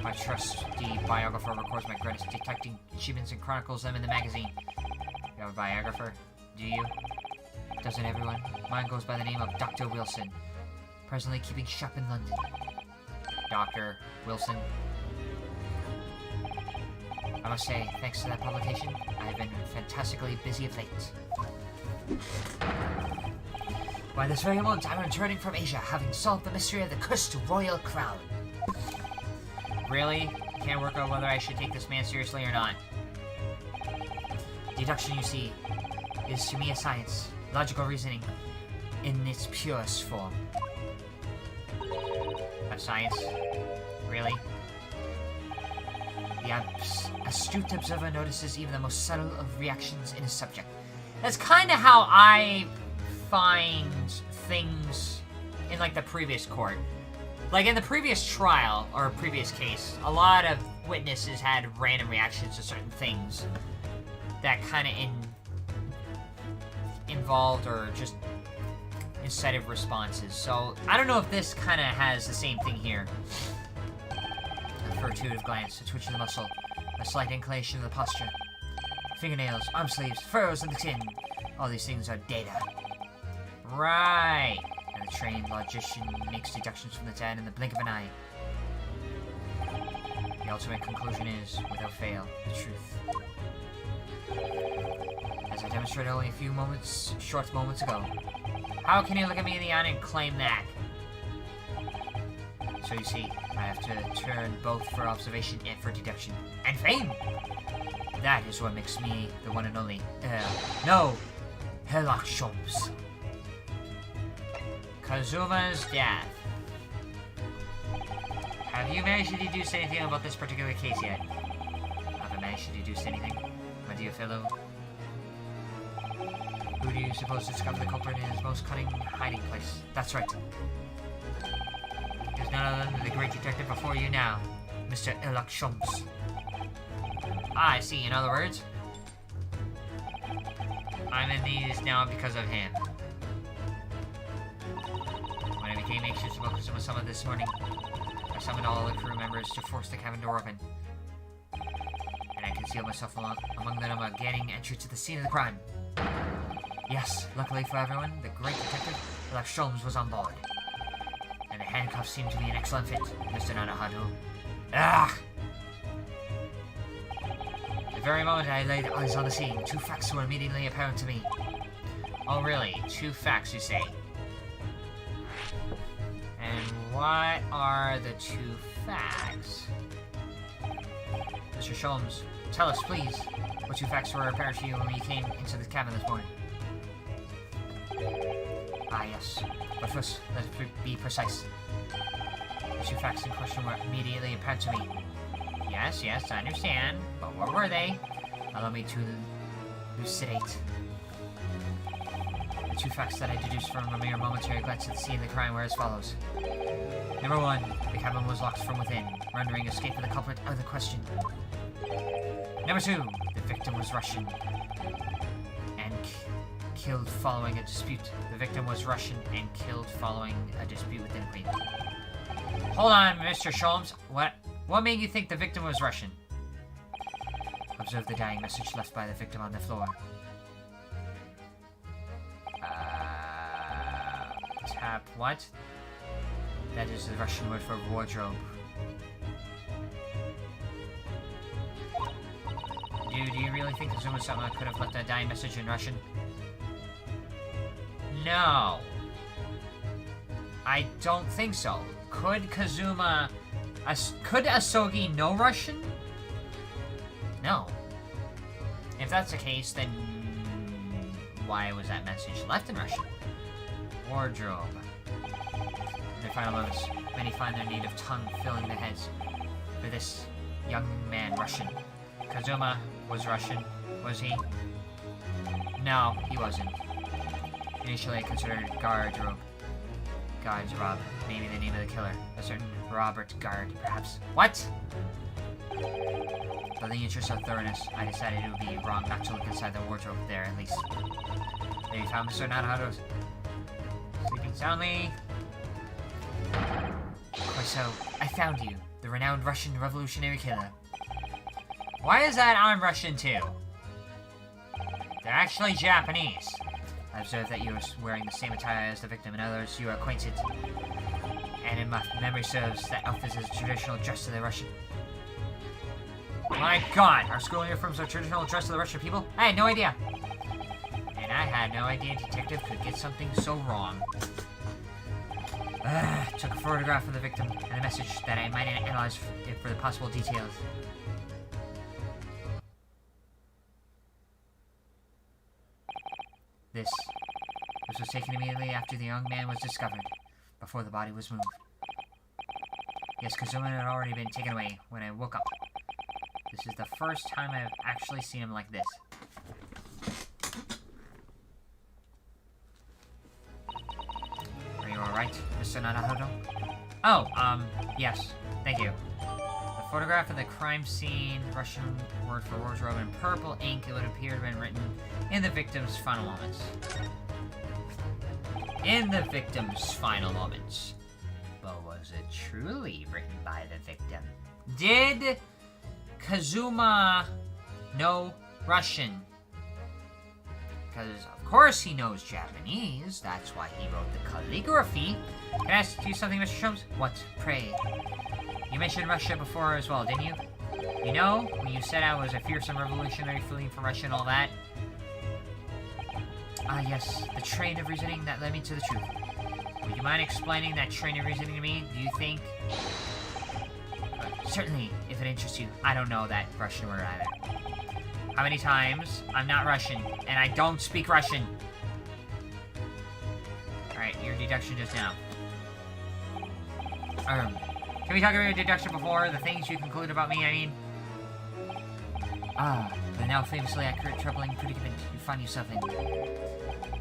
My trusty biographer records my greatest detecting achievements and chronicles them in the magazine. You have a biographer, do you? Doesn't everyone? Mine goes by the name of Dr. Wilson. presently keeping shop in London. Dr. Wilson. I must say, thanks to that publication, I have been fantastically busy of late. By this very moment, I'm returning from Asia, having solved the mystery of the cursed royal crown. Really? Can't work out whether I should take this man seriously or not. Deduction, you see, is to me a science. Logical reasoning in its purest form. A science? Really? The astute observer notices even the most subtle of reactions in a subject. That's kind of how I find things in, like, the previous court. Like, in the previous trial, or previous case, a lot of witnesses had random reactions to certain things that kind of involved or just incited responses. So, I don't know if this kind of has the same thing here. A furtive glance, a twitch of the muscle, a slight inclination of the posture. Fingernails, arm sleeves, furrows in the chin. All these things are data. Right. And the trained logician makes deductions from the data in the blink of an eye. The ultimate conclusion is, without fail, the truth. As I demonstrated only a few short moments ago. How can you look at me in the eye and claim that? So you see, I have to turn both for observation and for deduction. And fame! That is what makes me the one and only, no! Sherlock Holmes. Kazuma's death. Have you managed to deduce anything about this particular case yet? Haven't managed to deduce anything, my dear fellow. Who do you suppose discovered the culprit in his most cunning hiding place? That's right. There's none other than the great detective before you now, Mr. Sherlock Holmes. I see, in other words, I'm in these now because of him. When I became anxious about Kazuma's summit this morning, I summoned all the crew members to force the cabin door open. And I concealed myself among them, gaining entry to the scene of the crime. Yes, luckily for everyone, the great detective, Sherlock Holmes, was on board. And the handcuffs seemed to be an excellent fit, Mr. Nanahadu. Ah! The very moment I laid eyes on the scene, two facts were immediately apparent to me. Oh really? Two facts, you say? And what are the two facts? Mr. Holmes, tell us, please, what two facts were apparent to you when you came into the cabin this morning? Ah, yes. But first, let's be precise. The two facts in question were immediately apparent to me. Yes, I understand. But what were they? Allow me to elucidate. The two facts that I deduced from a mere momentary glance at the scene of the crime were as follows. Number one, the cabin was locked from within, rendering escape of the culprit out of the question. Number two, the victim was Russian and killed following a dispute. The victim was Russian and killed following a dispute within a queen. Hold on, Mr. Holmes. What made you think the victim was Russian? Observe the dying message left by the victim on the floor. Tap what? That is the Russian word for wardrobe. Do you really think Kazuma-sama could have left a dying message in Russian? No. I don't think so. Could Kazuma... could Asogi know Russian? No. If that's the case, then... why was that message left in Russian? Wardrobe. In their final moments, many find their need of tongue filling their heads. For this young man, Russian. Kazuma was Russian, was he? No, he wasn't. Initially, I considered Guardrobe. Guardrobe, maybe the name of the killer. A certain Robert Guard, perhaps. What? For the interest of thoroughness, I decided it would be wrong not to look inside the wardrobe there, at least. There you found Mr. Nanahado. Sleeping soundly. Quite so. I found you, the renowned Russian revolutionary killer. Why is that I'm Russian too? They're actually Japanese. I observed that you were wearing the same attire as the victim and others you are acquainted. And in my memory serves, that outfit is a traditional dress of the Russian. My god, our school uniforms are traditional dress of the Russian people? I had no idea. And I had no idea a detective could get something so wrong. Took a photograph of the victim and a message that I might analyze it for the possible details. This was taken immediately after the young man was discovered, before the body was moved. Yes, Kazuma had already been taken away when I woke up. This is the first time I've actually seen him like this. Are you alright, Mr. Nanahodo? Oh, yes. Thank you. The photograph of the crime scene, Russian word for wardrobe, in purple ink, it would appear to have been written in the victim's final moments. In the victim's final moments. But was it truly written by the victim? Did Kazuma know Russian? Because, of course, he knows Japanese. That's why he wrote the calligraphy. Can I ask you something, Mr. Sholmes? What, pray? You mentioned Russia before as well, didn't you? You know, when you said I was a fearsome revolutionary fleeing from Russia and all that? Ah, yes, the train of reasoning that led me to the truth. Would you mind explaining that train of reasoning to me? Do you think... certainly, if it interests you. I don't know that Russian word either. How many times? I'm not Russian, and I don't speak Russian. Alright, your deduction just now. Can we talk about your deduction before? The things you conclude about me, I mean? Ah, the now famously accurate troubling predicament you find yourself in.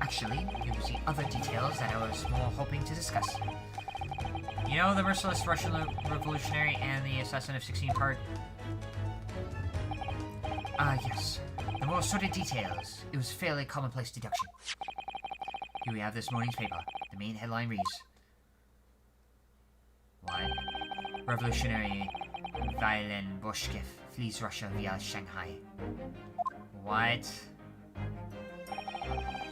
Actually, it was the other details that I was more hoping to discuss. You know the merciless Russian revolutionary and the assassin of 16 part? Ah, yes. The more sordid details. It was a fairly commonplace deduction. Here we have this morning's paper. The main headline reads... What? Revolutionary Violin Boshkev flees Russia via Shanghai. What?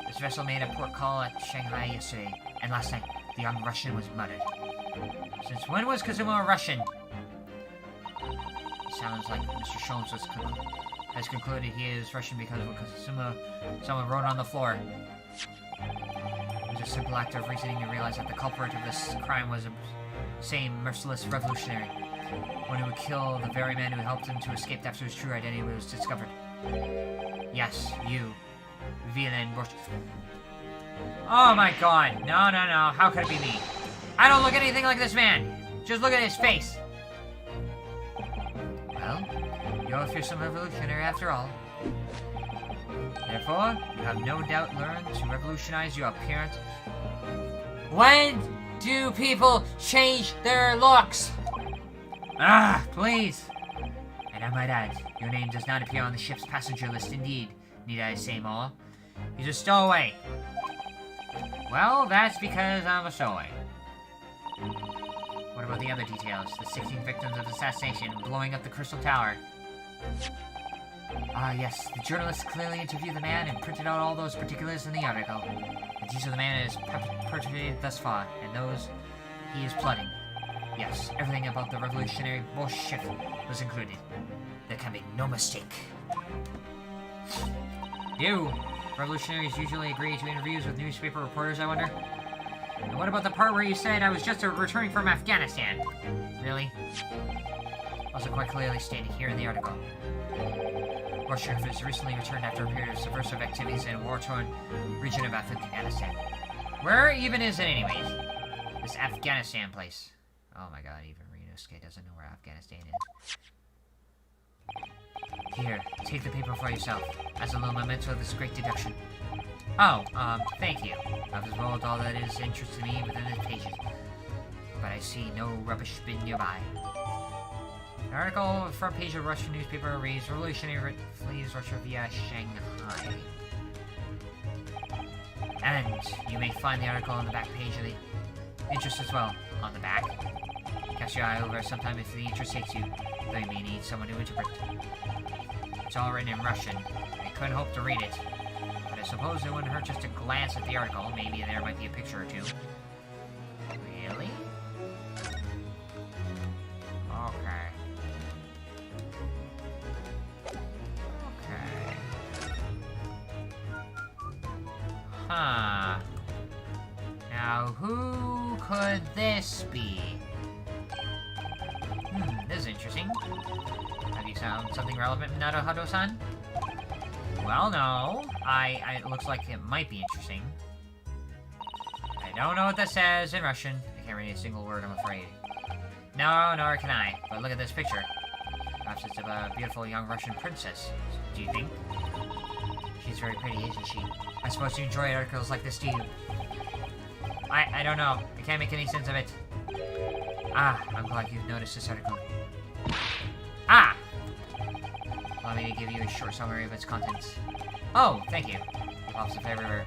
This vessel made a port call at Shanghai yesterday, and last night, the young Russian was murdered. Since when was Kazuma a Russian? It sounds like Mr. Sholmes has concluded he is Russian because of what someone wrote on the floor. It was a simple act of reasoning to realize that the culprit of this crime was the same merciless revolutionary, one who would kill the very man who helped him to escape after his true identity was discovered. Yes, you. Villain Bush. Oh my god. No, no, no. How could it be me? I don't look anything like this man. Just look at his face. Well, you're a fearsome revolutionary after all. Therefore, you have no doubt learned to revolutionize your appearance. When do people change their looks? Ah, please. And I might add, your name does not appear on the ship's passenger list indeed. Need I say more? He's a stowaway. Well, that's because I'm a stowaway. What about the other details? The 16 victims of assassination blowing up the Crystal Tower. Ah, yes. The journalist clearly interviewed the man and printed out all those particulars in the article. The deeds of the man is perpetrated thus far, and those he is plotting. Yes, everything about the revolutionary Bolshevik was included. There can be no mistake. You! Revolutionaries usually agree to interviews with newspaper reporters, I wonder? And what about the part where you said I was just returning from Afghanistan? Really? Also quite clearly stated here in the article. Russia has recently returned after a period of subversive activities in a war-torn region of Afghanistan. Where even is it anyways? This Afghanistan place. Oh my god, even Renosuke doesn't know where Afghanistan is. Here, take the paper for yourself, as a little memento of this great deduction. Oh, thank you. I've absorbed all that is interesting to me within the pages, but I see no rubbish bin nearby. The article on the front page of Russian newspaper reads, Revolutionary flees Russia via Shanghai. And you may find the article on the back page of the interest as well. On the back. Cast your eye over sometime if the interest takes you, though you may need someone to interpret. It's all written in Russian. I couldn't hope to read it, but I suppose it wouldn't hurt just to glance at the article. Maybe there might be a picture or two. Really? Okay. Okay. Huh. Now, who could this be? This is interesting. Have you found something relevant, Naruhado-san? Well, no. It looks like it might be interesting. I don't know what that says in Russian. I can't read a single word, I'm afraid. No, nor can I. But look at this picture. Perhaps it's of a beautiful young Russian princess. Do you think? She's very pretty, isn't she? I suppose you enjoy articles like this, do you? I don't know. I can't make any sense of it. Ah, I'm glad you've noticed this article. Ah! Allow me to give you a short summary of its contents. Oh, thank you. Pops in favor.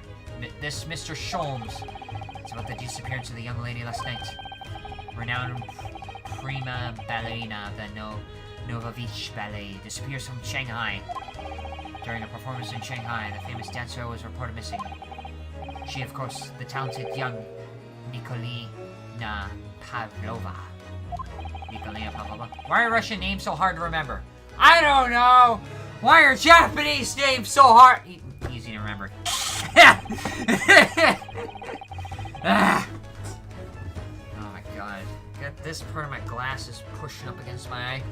This Mr. Sholmes. It's about the disappearance of the young lady last night. Renowned prima ballerina of the Novovich Ballet disappears from Shanghai. During a performance in Shanghai, the famous dancer was reported missing. She, of course, the talented young Nikolina Pavlova. Nikolina Pavlova. Why are Russian names so hard to remember? I don't know! Why are Japanese names so hard? Easy to remember. Ah. Oh my god. Got this part of my glasses pushing up against my eye.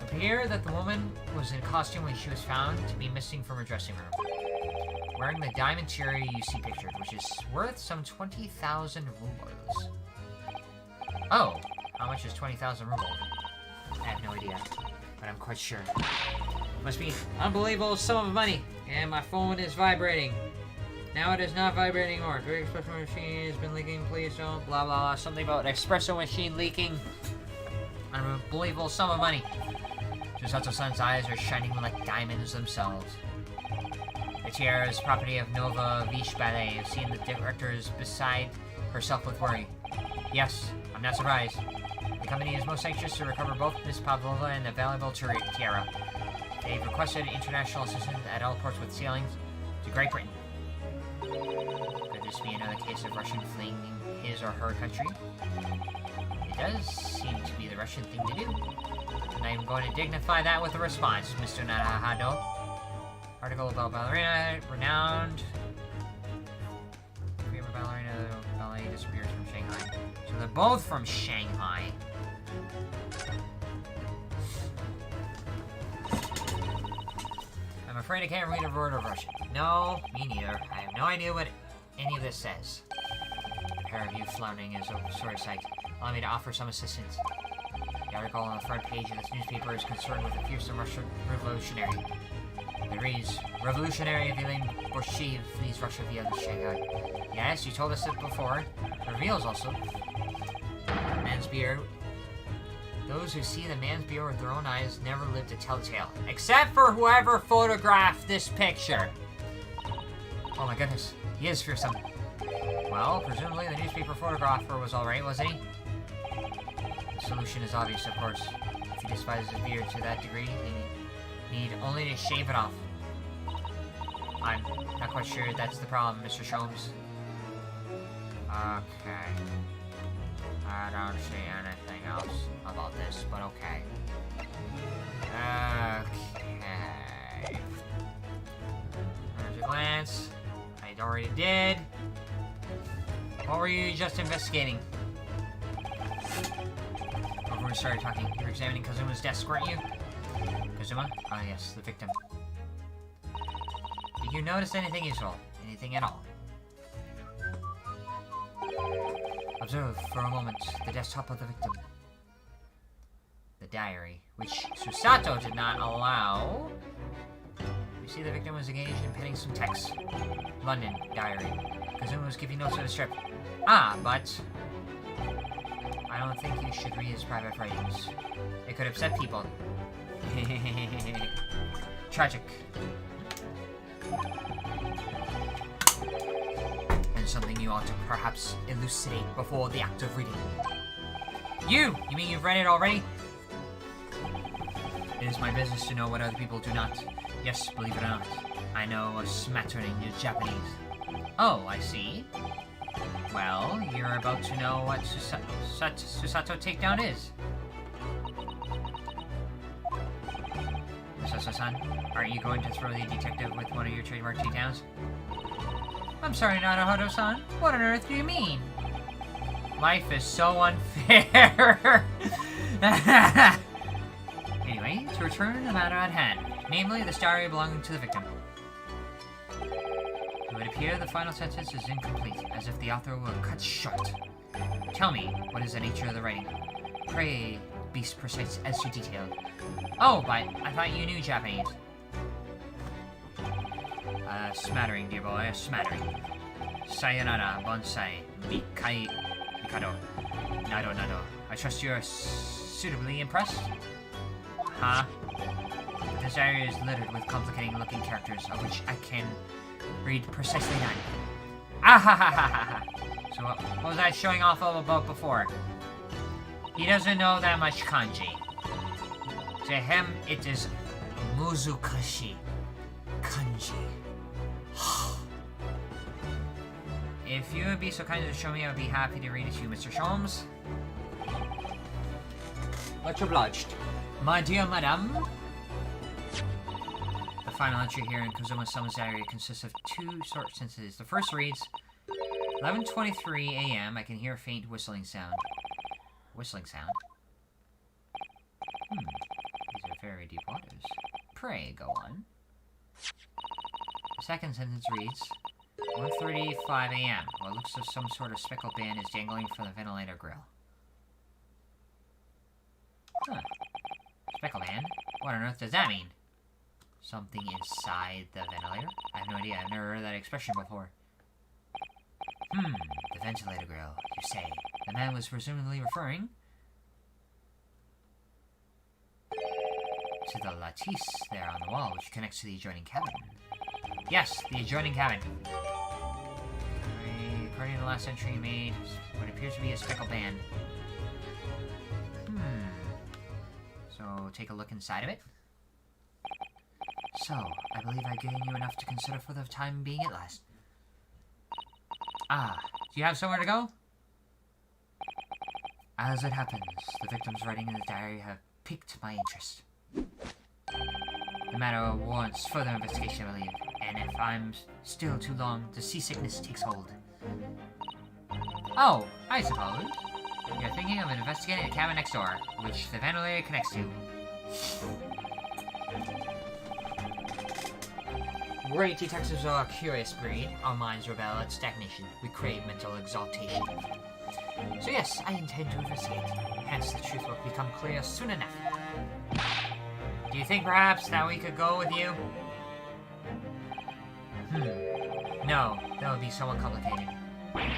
It appeared that the woman was in costume when she was found to be missing from her dressing room. Wearing the diamond tiara you see pictured, which is worth some 20,000 rubles. Oh, how much is 20,000 rubles? I have no idea, but I'm quite sure. Must be unbelievable sum of money, and my phone is vibrating. Now it is not vibrating anymore. Very espresso machine has been leaking, please don't, blah blah blah. Something about an espresso machine leaking. An unbelievable sum of money. Susato-san's eyes are shining like diamonds themselves. The tiara is property of Nova Vish Ballet. I've seen the director is beside herself with worry. Yes, I'm not surprised. The company is most anxious to recover both Miss Pavlova and the valuable tiara. They've requested international assistance at all ports with sailings to Great Britain. Could this be another case of Russian fleeing his or her country? It does seem to be the Russian thing to do. And I'm going to dignify that with a response, Mr. Naruhado. Article about ballerina, renowned prima ballerina ballet disappears from Shanghai. So they're both from Shanghai. I'm afraid I can't read a word of Russian. No, me neither. I have no idea what any of this says. A pair of you floundering is a sorry sight. Allow me to offer some assistance. The article on the front page of this newspaper is concerned with a fearsome Russian revolutionary. It reads, Revolutionary Villain Borshev flees Russia via Shanghai. Yes, you told us it before. It reveals also man's beard. Those who see the man's beard with their own eyes never live to tell the tale. Except for whoever photographed this picture. Oh my goodness, he is fearsome. Well, presumably the newspaper photographer was alright, wasn't he? The solution is obvious, of course. If he despises his beard to that degree, he need only to shave it off. I'm not quite sure that's the problem, Mr. Sholmes. Okay. I don't see anything else about this, but okay. Okay. There's a glance. I already did. What were you just investigating? Before we started talking, you were examining Kazuma's desk, weren't you? Kazuma? Ah, yes, the victim. Did you notice anything useful? Anything at all? Observe for a moment the desktop of the victim. The diary, which Susato did not allow. You see the victim was engaged in penning some text. London, diary. Kazuma was keeping notes of the strip. Ah, but I don't think you should read his private writings. It could upset people. Tragic. And something you ought to perhaps elucidate before the act of reading. You mean you've read it already? It is my business to know what other people do not. Yes, believe it or not. I know a smattering of Japanese. Oh, I see. Well, you're about to know what Susato takedown is. Susato-san, aren't you going to throw the detective with one of your trademark takedowns? I'm sorry, Naruhodo-san. What on earth do you mean? Life is so unfair. Anyway, to return to the matter at hand, namely the diary belonging to the victim. It would appear the final sentence is incomplete, as if the author were cut short. Tell me, what is the nature of the writing? Pray be precise as to detail. Oh, but I thought you knew Japanese. A smattering, dear boy, a smattering. Sayonara, bonsai, mikai, mikado, nado, nado. I trust you're suitably impressed? Huh? This area is littered with complicating-looking characters, of which I can read precisely none. Ah ha ha ha ha! So what was I showing off all about before? He doesn't know that much kanji. To him, it is muzukashi kanji. If you would be so kind as to show me, I would be happy to read it to you, Mr. Sholmes. Much obliged. My dear madam. The final entry here in Kazuma-sama's diary consists of two short sentences. The first reads, 11:23 a.m. I can hear a faint whistling sound. Whistling sound? These are very deep waters. Pray, go on. The second sentence reads, 1:35 a.m. What looks like some sort of speckled band is dangling from the ventilator grill. Huh. Speckled band? What on earth does that mean? Something inside the ventilator? I have no idea. I've never heard that expression before. The ventilator grill, you say. The man was presumably referring to the lattice there on the wall, which connects to the adjoining cabin. Yes, the adjoining cabin. According to the last entry made, what appears to be a speckled band. So, take a look inside of it. So, I believe I've given you enough to consider for the time being at last. Ah, do you have somewhere to go? As it happens, the victim's writing in the diary have piqued my interest. The matter warrants further investigation, I believe, and if I'm still too long, the seasickness takes hold. Oh, I suppose. You're thinking of investigating the cabin next door, which the ventilator connects to. Great detectives are a curious breed. Our minds rebel at stagnation. We crave mental exaltation. So yes, I intend to investigate. Hence, the truth will become clear soon enough. Do you think perhaps that we could go with you? No, that would be somewhat complicated.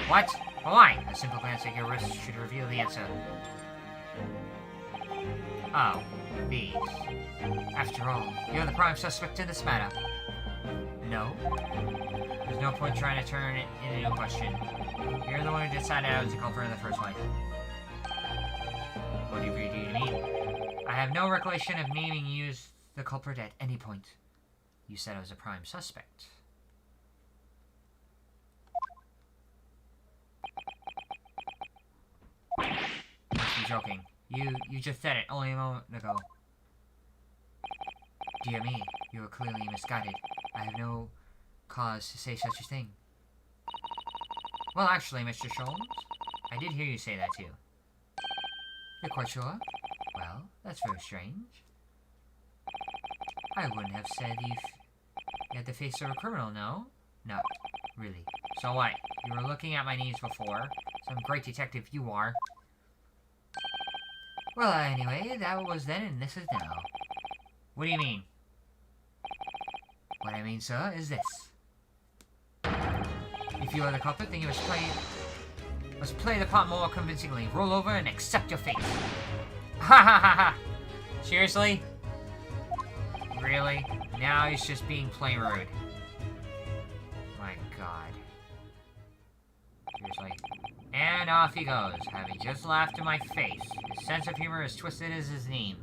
What? Why? A simple glance at your wrist should reveal the answer. Oh, these. After all, you're the prime suspect in this matter. No. There's no point trying to turn it into a question. You're the one who decided I was the culprit in the first place. What do you mean? I have no recollection of naming you as the culprit at any point. You said I was a prime suspect. You must be joking. You just said it only a moment ago. Dear me, you are clearly misguided. I have no cause to say such a thing. Well, actually, Mr. Sholmes, I did hear you say that too. You're quite sure? Well, that's very strange. I wouldn't have said you had the face of a criminal, no? No, really. So what? You were looking at my knees before. Some great detective you are. Well, anyway, that was then and this is now. What do you mean? What I mean, sir, is this. If you are the culprit, then you must play the part more convincingly. Roll over and accept your fate. Ha ha ha ha! Seriously? Really? Now he's just being plain rude. My god. Seriously. And off he goes, having just laughed in my face. His sense of humor is twisted as his name.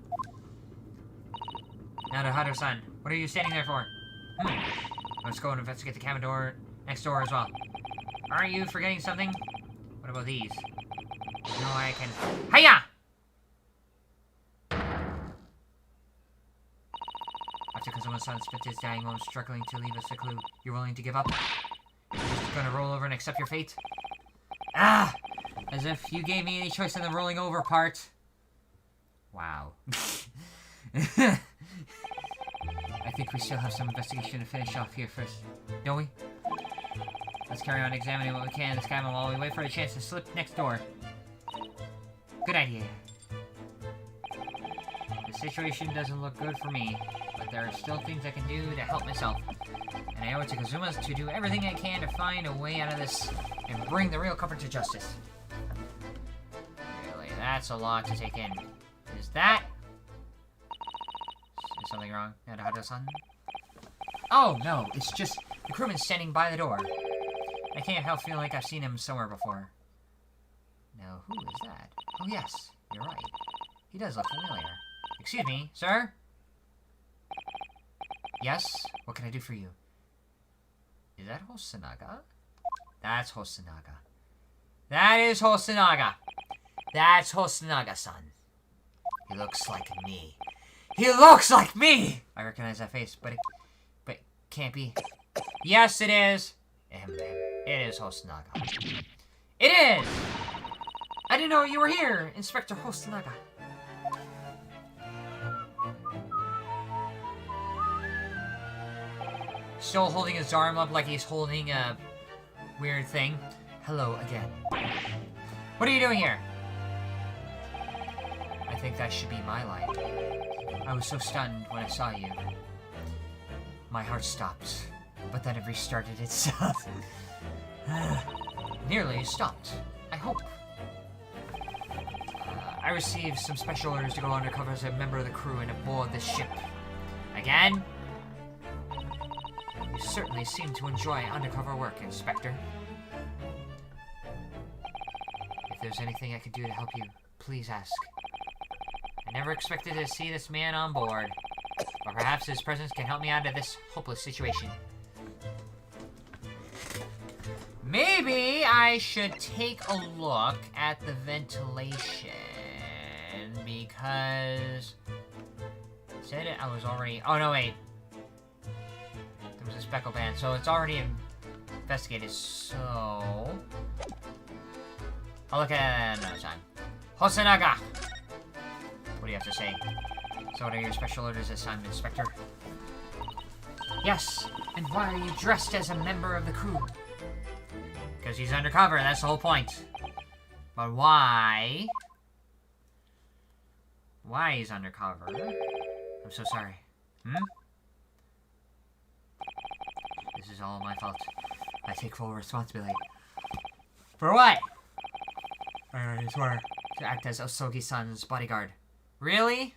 Naruhodo-san, what are you standing there for? Let's go and investigate the cabin door next door as well. Aren't you forgetting something? What about these? No, I can... Hiya! After Kazuma's son spent his dying moments struggling to leave us a clue, you're willing to give up? You're just gonna roll over and accept your fate? Ah! As if you gave me any choice in the rolling over part. Wow. I think we still have some investigation to finish off here first, don't we? Let's carry on examining what we can in this cabin while we wait for a chance to slip next door. Good idea. The situation doesn't look good for me, but there are still things I can do to help myself. And I owe it to Kazuma to do everything I can to find a way out of this and bring the real culprit to justice. Really, that's a lot to take in. Is that... Is something wrong? Nadahado-san? Oh, no, it's just the crewman standing by the door. I can't help feeling like I've seen him somewhere before. Now, who is that? Oh, yes, you're right. He does look familiar. Excuse me, sir? Yes? What can I do for you? Is that Hosonaga? That's Hosonaga. That is Hosonaga. That's Hosonaga-san. He looks like me. He looks like me! I recognize that face, but it can't be. Yes, it is. It is Hosonaga. It is! I didn't know you were here, Inspector Hosonaga. Still holding his arm up like he's holding a weird thing. Hello again. What are you doing here? I think that should be my line. I was so stunned when I saw you. My heart stopped, but then it restarted itself. Nearly stopped, I hope. I received some special orders to go undercover as a member of the crew and aboard this ship. Again? You certainly seem to enjoy undercover work, Inspector. If there's anything I could do to help you, please ask. I never expected to see this man on board, but perhaps his presence can help me out of this hopeless situation. Maybe I should take a look at the ventilation, because... Said it, I was already... Oh, no, wait. There was a Speckled Band, so it's already investigated, so... I'll look at it another time. Hosonaga! What do you have to say? So what are your special orders this time, Inspector? Yes, and why are you dressed as a member of the crew? Because he's undercover, that's the whole point. But why? Why he's undercover? I'm so sorry. This is all my fault. I take full responsibility. For what? I swear. To act as Osogi-san's bodyguard. Really?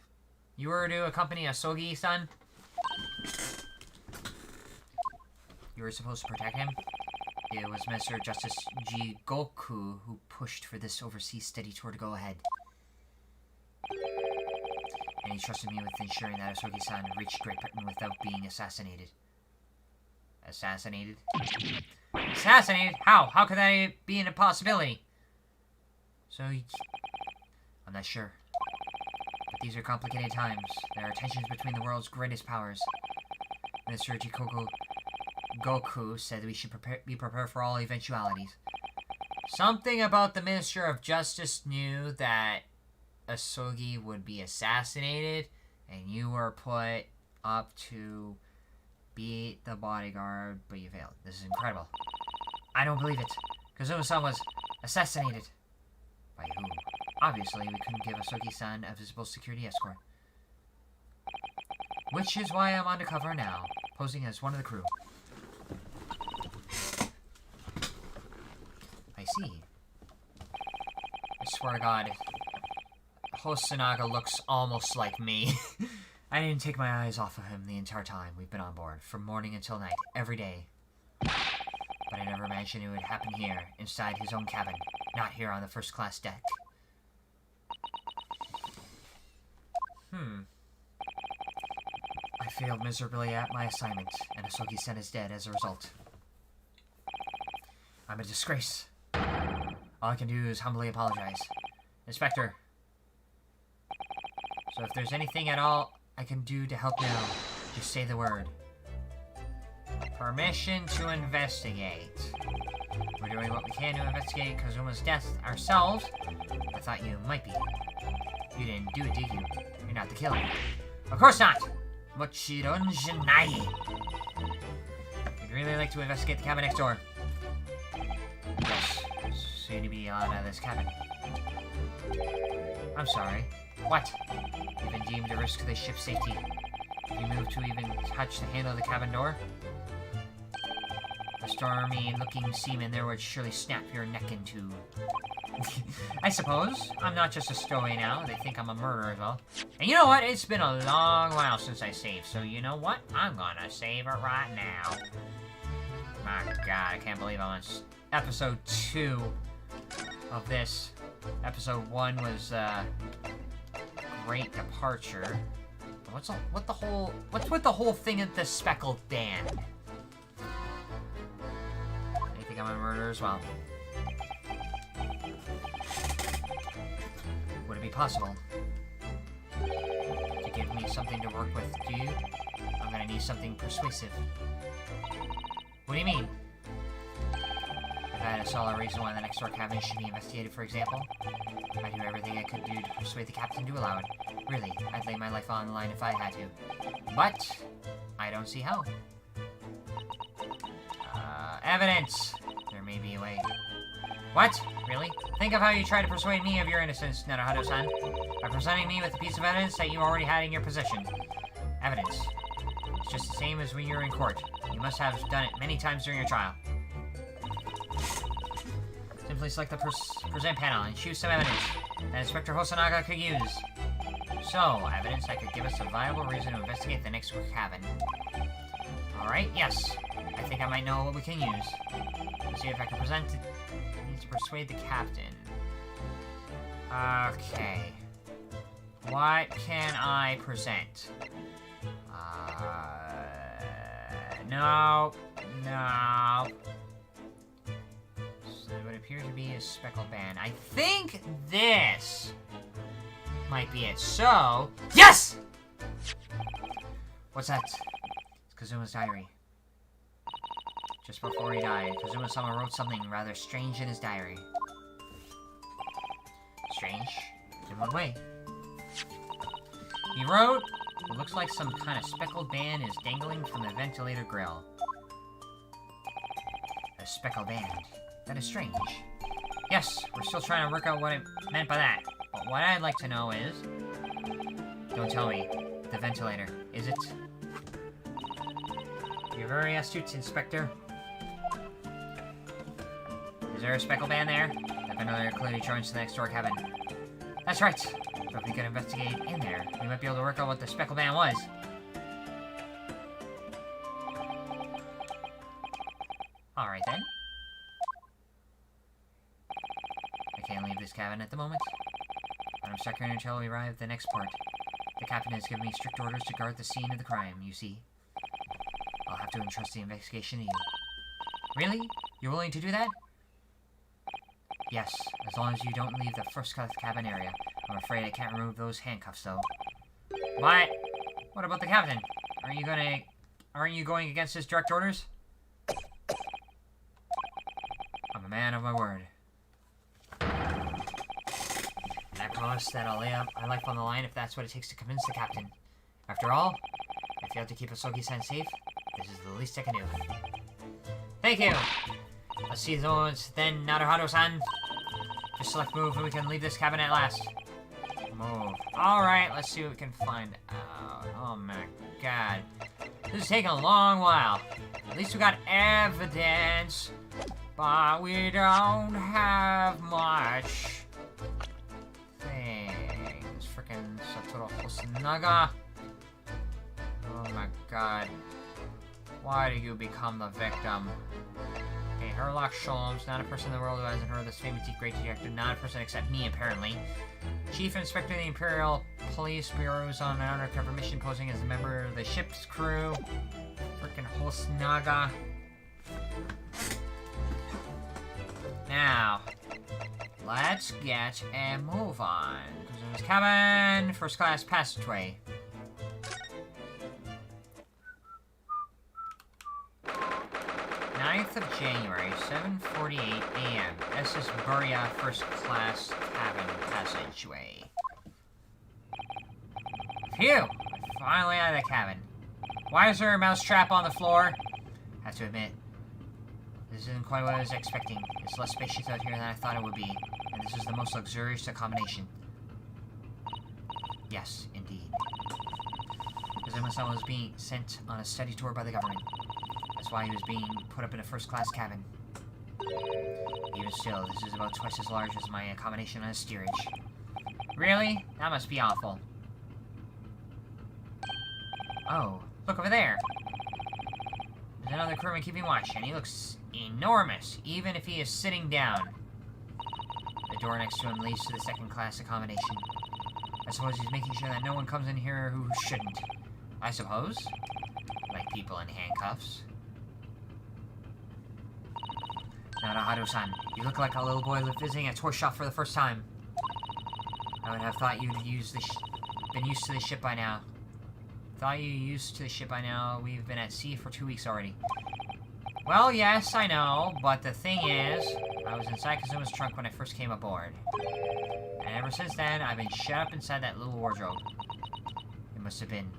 You were to accompany Osogi-san? You were supposed to protect him? It was Minister of Justice Jigoku who pushed for this overseas study tour to go ahead. And he trusted me with ensuring that Osogi-san reached Great Britain without being assassinated. Assassinated? Assassinated? How? How could that be an impossibility? So, I'm not sure. But these are complicated times. There are tensions between the world's greatest powers. Minister Goku said we should be prepared for all eventualities. Something about the Minister of Justice knew that Asogi would be assassinated, and you were put up to beat the bodyguard, but you failed. This is incredible. I don't believe it. Kazuma-san was assassinated. By whom? Obviously, we couldn't give Asogi-san a visible security escort. Which is why I'm undercover now, posing as one of the crew. I see. I swear to God, Hosonaga looks almost like me. I didn't take my eyes off of him the entire time we've been on board, from morning until night, every day. But I never imagined it would happen here, inside his own cabin, not here on the first-class deck. I failed miserably at my assignment, and Asogi-sen is dead as a result. I'm a disgrace. All I can do is humbly apologize. Inspector. So if there's anything at all I can do to help now, just say the word. Permission to investigate. We're doing what we can to investigate Kazuma's death ourselves. I thought you might be. You didn't do it, did you? You're not the killer. Of course not! Mochiron Janai. We'd really like to investigate the cabin next door. Yes, soon to be out of this cabin. I'm sorry. What? You've been deemed a risk to the ship's safety. If you move to even touch the handle of the cabin door, the stormy-looking seaman there would surely snap your neck in two. I suppose. I'm not just a stowaway now. They think I'm a murderer as well. And you know what? It's been a long while since I saved, so you know what? I'm gonna save it right now. My god, I can't believe I'm on episode 2 of this. Episode 1 was, Great Departure. What's with the whole thing at the Speckled Band? They think I'm a murderer as well. Would it be possible to give me something to work with, dude? I'm gonna need something persuasive. What do you mean? If I had a solid reason why the next door cabin should be investigated, for example, I'd do everything I could do to persuade the captain to allow it. Really, I'd lay my life on the line if I had to. But I don't see how. Evidence! There may be a way. What? Really? Think of how you tried to persuade me of your innocence, Naruhado-san, by presenting me with a piece of evidence that you already had in your possession. Evidence. It's just the same as when you were in court. You must have done it many times during your trial. Simply select the present panel and choose some evidence that Inspector Hosonaga could use. So, evidence that could give us a viable reason to investigate the next cabin. Alright, yes. I think I might know what we can use. Let's see if I can present it. I need to persuade the captain. Okay. What can I present? No. No. So it would appear to be a Speckled Band. I think this might be it. So, yes! What's that? It's Kazuma's diary. Just before he died, Kazuma-sama wrote something rather strange in his diary. Strange? In what way? He wrote, it looks like some kind of speckled band is dangling from the ventilator grill. A speckled band. That is strange. Yes, we're still trying to work out what it meant by that. But what I'd like to know is... Don't tell me. The ventilator. Is it? You're very astute, Inspector. Is there a speckled band there? The ventilator clearly joins the next door cabin. That's right. So if we could investigate in there, we might be able to work out what the speckled band was. Alright then. I can't leave this cabin at the moment. But I'm stuck here until we arrive at the next part. The captain has given me strict orders to guard the scene of the crime, you see. I'll have to entrust the investigation to you. Really? You're willing to do that? Yes, as long as you don't leave the first cabin area. I'm afraid I can't remove those handcuffs, though. What? What about the captain? Aren't you going against his direct orders? I'm a man of my word. And I promise that I'll lay my life on the line if that's what it takes to convince the captain. After all, if you have to keep Asogi-san safe, this is the least I can do. Thank you! Let's see those then, Naruhado-san. Just select move and we can leave this cabin at last. Move. Alright, let's see what we can find out. Oh my god. This is taking a long while. At least we got evidence. But we don't have much things. Frickin' Satoru Hosonaga. Oh my god. Why do you become the victim? Okay, Herlock Sholmes, not a person in the world who hasn't heard of this famous great detective, not a person except me, apparently. Chief Inspector of the Imperial police bureaus on an undercover mission posing as a member of the ship's crew. Frickin' Hosnaga. Now, let's get a move on. There's cabin, first class passageway. 9th of January, 7:48 a.m. SS Buria, first class cabin passageway. Phew! I'm finally out of the cabin. Why is there a mousetrap on the floor? I have to admit, this isn't quite what I was expecting. It's less spacious out here than I thought it would be, and this is the most luxurious accommodation. Yes, indeed. Kazuma-san was being sent on a study tour by the government. That's why he was being put up in a first-class cabin. Even still, this is about twice as large as my accommodation on a steerage. Really? That must be awful. Oh, look over there. There's another crewman keeping watch, and he looks enormous, even if he is sitting down. The door next to him leads to the second-class accommodation. I suppose he's making sure that no one comes in here who shouldn't. I suppose? Like people in handcuffs. Naruhado-san, you look like a little boy visiting a toy shop for the first time. I would have thought you'd been used to the ship by now. We've been at sea for 2 weeks already. Well, yes, I know, but the thing is, I was inside Kazuma's trunk when I first came aboard. And ever since then, I've been shut up inside that little wardrobe. It must have been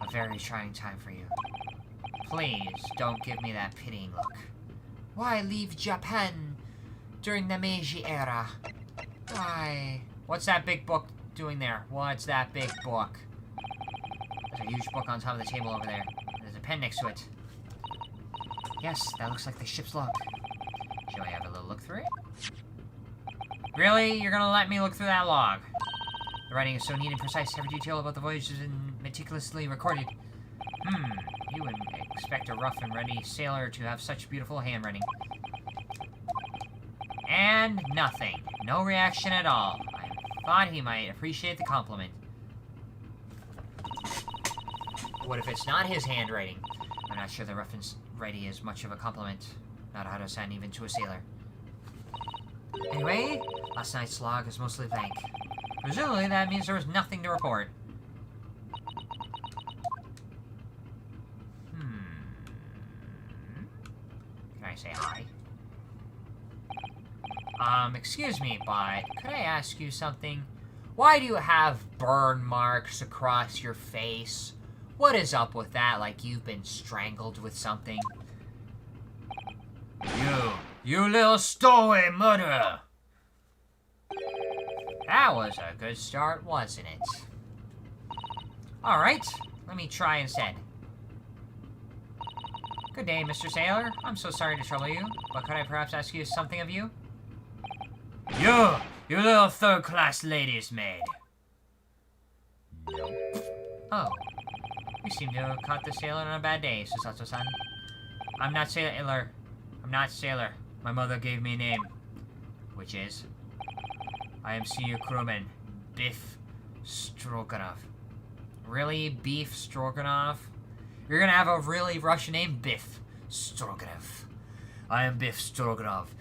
a very trying time for you. Please, don't give me that pitying look. Why leave Japan during the Meiji era? Why? What's that big book doing there? What's that big book? There's a huge book on top of the table over there. There's a pen next to it. Yes, that looks like the ship's log. Shall I have a little look through it? Really? You're gonna let me look through that log? The writing is so neat and precise, every detail about the voyage has been meticulously recorded. You wouldn't expect a rough and ready sailor to have such beautiful handwriting. And nothing. No reaction at all. I thought he might appreciate the compliment. What if it's not his handwriting? I'm not sure the rough and ready is much of a compliment. Not Naruhado-san, even to a sailor. Anyway, last night's log is mostly blank. Presumably that means there was nothing to report. Can I say hi? Excuse me, but could I ask you something? Why do you have burn marks across your face? What is up with that? Like you've been strangled with something? You little stowaway murderer! That was a good start, wasn't it? Alright, let me try instead. Good day, Mr. Sailor. I'm so sorry to trouble you, but could I perhaps ask you something of you? You little third-class lady's maid. Nope. Oh. We seem to have caught the sailor on a bad day, Susato-san. I'm not sailor. My mother gave me a name. Which is? I am senior crewman, Biff Stroganoff. Really? Beef Stroganoff? You're gonna have a really Russian name? Biff Stroganoff. I am Biff Stroganoff,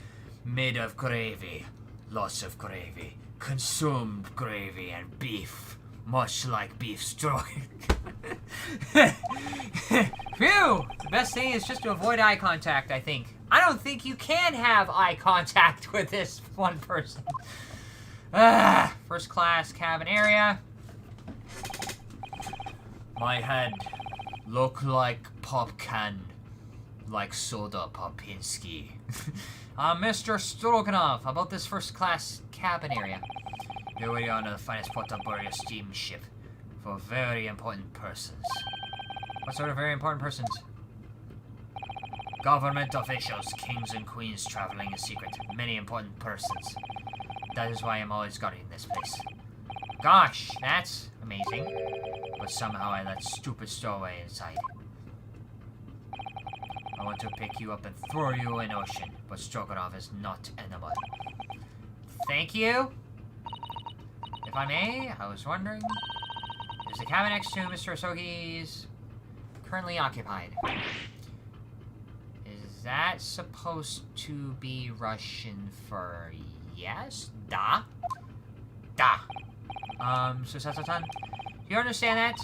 made of gravy. Lots of gravy. Consumed gravy and beef. Much like beef stroganoff. Phew! The best thing is just to avoid eye contact, I think. I don't think you can have eye contact with this one person. First class cabin area. My head look like pop can. Like soda Popinski. Mr. Stroganoff, about this first class cabin area. Here we are on the finest Port of Buria steamship for very important persons. What sort of very important persons? Government officials, kings and queens traveling in secret. Many important persons. That is why I'm always guarding this place. Gosh, that's amazing. But somehow I let stupid stowaway inside. I want to pick you up and throw you in ocean, but Stroganoff is not animal. Thank you? If I may, I was wondering, is the cabin next to Mr. Asogi's currently occupied? Is that supposed to be Russian for yes? Da? Da. Susato-san, do you understand that?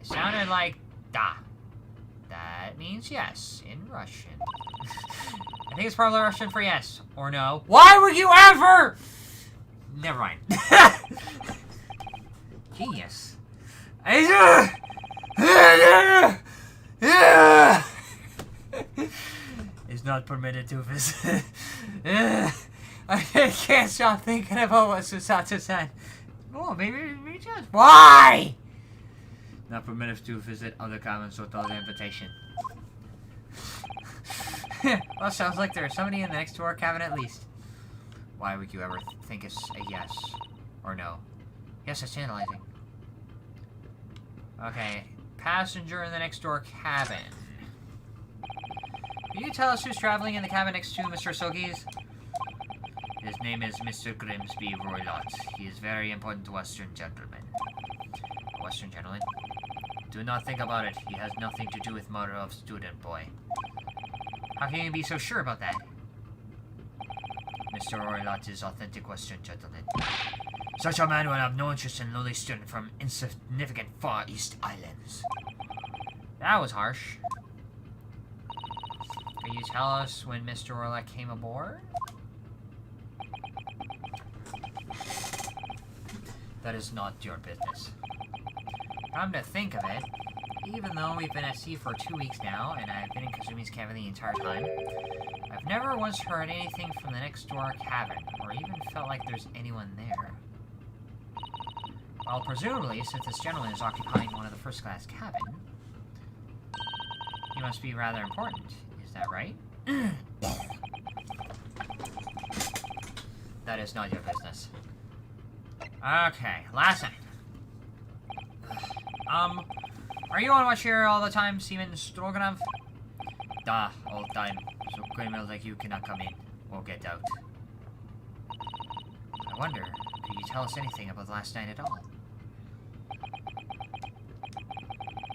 It sounded like da. That means yes in Russian. I think it's probably Russian for yes or no. Why would you ever? Never mind. Genius. It's not permitted to visit. I can't stop thinking about what Susato said. Oh, maybe just. Why? Not permitted to visit other cabins without an invitation. Well, sounds like there's somebody in the next door cabin at least. Why would you ever think it's a yes or no? Yes, it's analyzing. Okay, passenger in the next door cabin. Can you tell us who's traveling in the cabin next to Mr. Asogi's? His name is Mr. Grimsby Roylott. He is very important to Western gentlemen. A Western gentleman? Do not think about it. He has nothing to do with murder of student boy. How can you be so sure about that? Mr. Roylott is authentic Western gentleman. Such a man would have no interest in lowly student from insignificant Far East Islands. That was harsh. Can you tell us when Mr. Roylott came aboard? That is not your business. Come to think of it, even though we've been at sea for 2 weeks now, and I've been in Kazumi's cabin the entire time, I've never once heard anything from the next door cabin, or even felt like there's anyone there. Well, presumably, since this gentleman is occupying one of the first-class cabin, he must be rather important. Is that right? That is not your business. Okay, last night. Are you on watch here all the time, Seaman Stroganov? Duh, all the time. So criminals like you cannot come in or get out. I wonder, could you tell us anything about last night at all?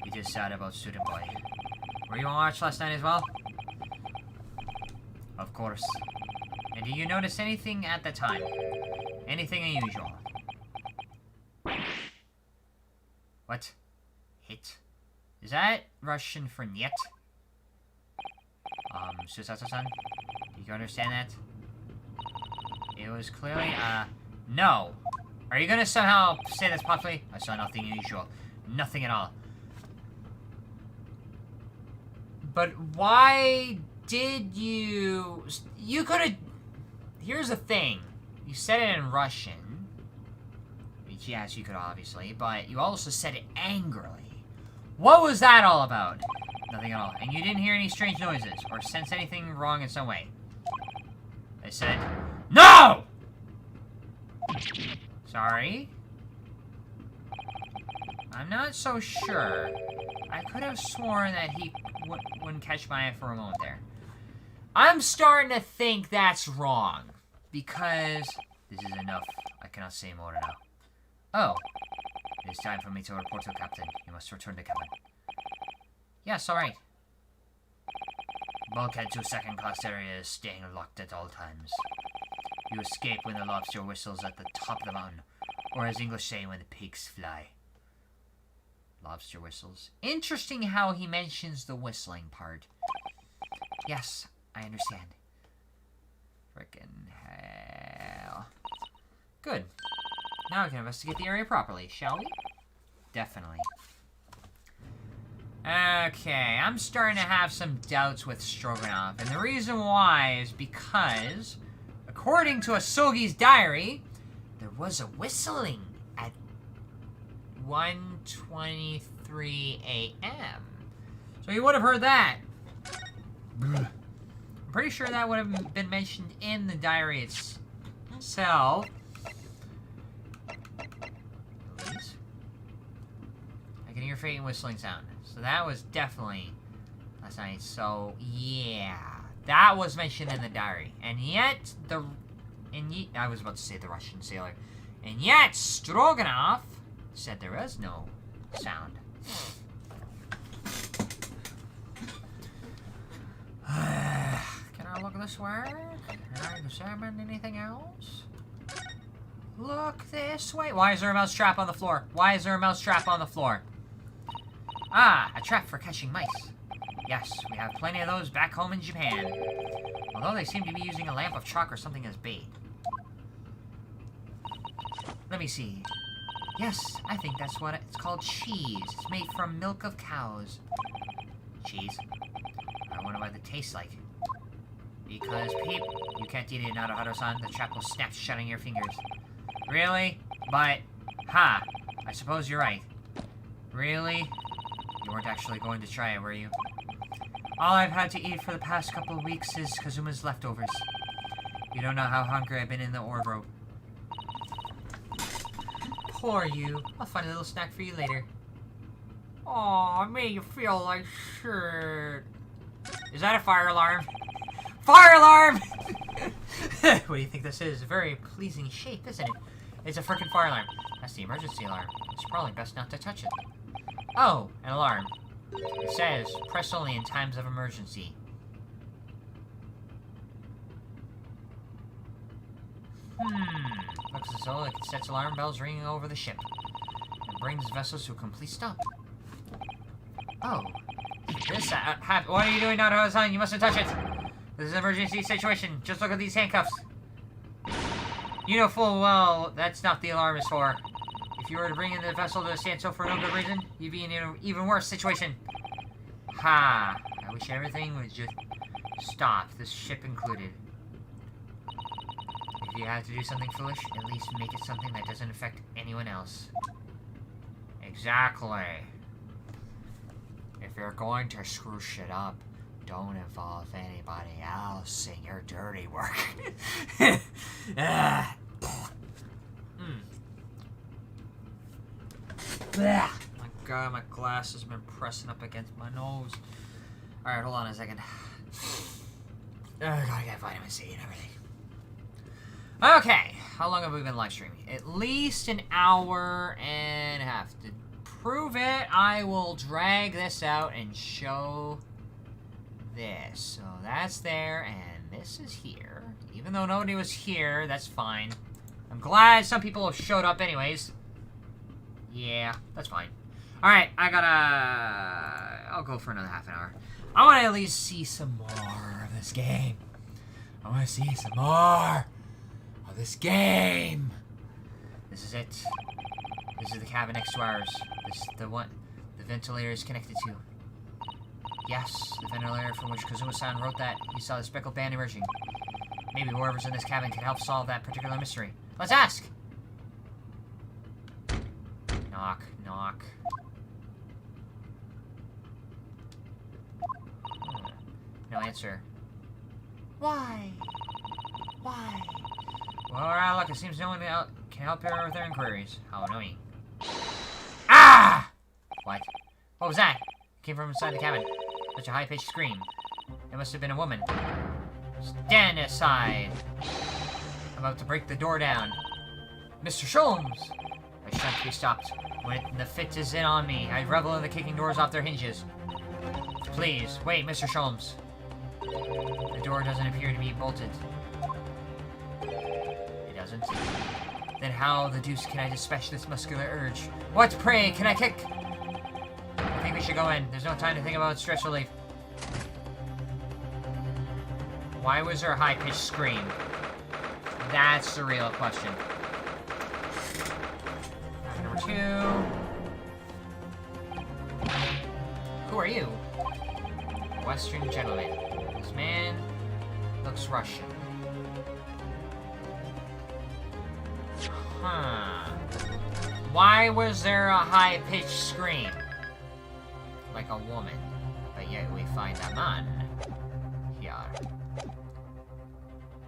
It is sad about Student Boy. Were you on watch last night as well? Of course. And do you notice anything at the time? Anything unusual? What? Hit? Is that Russian for niet? Susato-san? Do you understand that? It was clearly, no. Are you gonna somehow say this properly? I saw nothing unusual. Nothing at all. But why did you... You could've... Here's the thing. You said it in Russian. Which, yes, you could obviously. But you also said it angrily. What was that all about? Nothing at all. And you didn't hear any strange noises or sense anything wrong in some way. I said, no! Sorry? I'm not so sure. I could have sworn that he wouldn't catch my eye for a moment there. I'm starting to think that's wrong. Because this is enough. I cannot say more now. Oh. It is time for me to report to Captain. You must return to cabin. Yes, alright. Bulkhead to second-class area is staying locked at all times. You escape when the lobster whistles at the top of the mountain. Or as English say, when the pigs fly. Lobster whistles. Interesting how he mentions the whistling part. Yes, I understand. Frickin' hell. Good. Now we can investigate the area properly, shall we? Definitely. Okay, I'm starting to have some doubts with Stroganoff. And the reason why is because, according to Asogi's diary, there was a whistling at 1:23 a.m. So you would have heard that. I'm pretty sure that would have been mentioned in the diary itself. Please. I can hear faint whistling sound. So that was definitely last night. So yeah, that was mentioned in the diary. And yet I was about to say the Russian sailor. And yet, Stroganoff said there is no sound. Can I look this way? Can I examine anything else? Look this way. Why is there a mouse trap on the floor? Why is there a mouse trap on the floor? Ah, a trap for catching mice. Yes, we have plenty of those back home in Japan. Although they seem to be using a lamp of chalk or something as bait. Let me see. Yes, I think that's what it's called. Cheese. It's made from milk of cows. Cheese? I wonder what it tastes like. Because, peep, you can't eat it, Naruto-san. The trap will snap shut on your fingers. Really? But, ha! I suppose you're right. Really? You weren't actually going to try it, were you? All I've had to eat for the past couple of weeks is Kazuma's leftovers. You don't know how hungry I've been in the wardrobe. Poor you. I'll find a little snack for you later. Aw, I made you feel like shit. Is that a fire alarm? Fire alarm! What do you think this is? A very pleasing shape, isn't it? It's a frickin' fire alarm. That's the emergency alarm. It's probably best not to touch it. Oh, an alarm. It says, press only in times of emergency. Looks as though it sets alarm bells ringing over the ship. And brings vessels to a complete stop. Oh. This, what are you doing, Naruto-san? You mustn't touch it! This is an emergency situation. Just look at these handcuffs. You know full well that's not the alarm is for. If you were to bring in the vessel to a standstill for no good reason, you'd be in an even worse situation. Ha! I wish everything would just stop, this ship included. If you have to do something foolish, at least make it something that doesn't affect anyone else. Exactly. If you're going to screw shit up, don't involve anybody else in your dirty work. My god, my glass has been pressing up against my nose. Alright, hold on a second. Gotta get vitamin C and everything. Okay, how long have we been live streaming? At least an hour and a half. To prove it, I will drag this out and show this. So that's there, and this is here. Even though nobody was here, that's fine. I'm glad some people have showed up anyways. Yeah, that's fine. Alright, I'll go for another half an hour. I want to at least see some more of this game. I want to see some more of this game. This is it. This is the cabin next to ours. This is the one the ventilator is connected to. Yes, the ventilator from which Kazuma-san wrote that. He saw the Speckled Band emerging. Maybe whoever's in this cabin can help solve that particular mystery. Let's ask! Knock, knock. No answer. Why? Why? Well, look, it seems no one can help her with their inquiries. How annoying. Ah! What? What was that? It came from inside the cabin. Such a high-pitched scream. It must have been a woman. Stand aside! I'm about to break the door down. Mr. Sholmes! I shan't be stopped. When the fit is in on me, I revel in the kicking doors off their hinges. Please, wait, Mr. Sholmes. The door doesn't appear to be bolted. It doesn't? Then how the deuce can I dispatch this muscular urge? What, pray, can I kick? I think we should go in. There's no time to think about stress relief. Why was there a high-pitched scream? That's the real question. Number 2. Who are you? Western gentleman. This man looks Russian. Huh. Why was there a high-pitched scream? Like a woman. But yet we find a man here.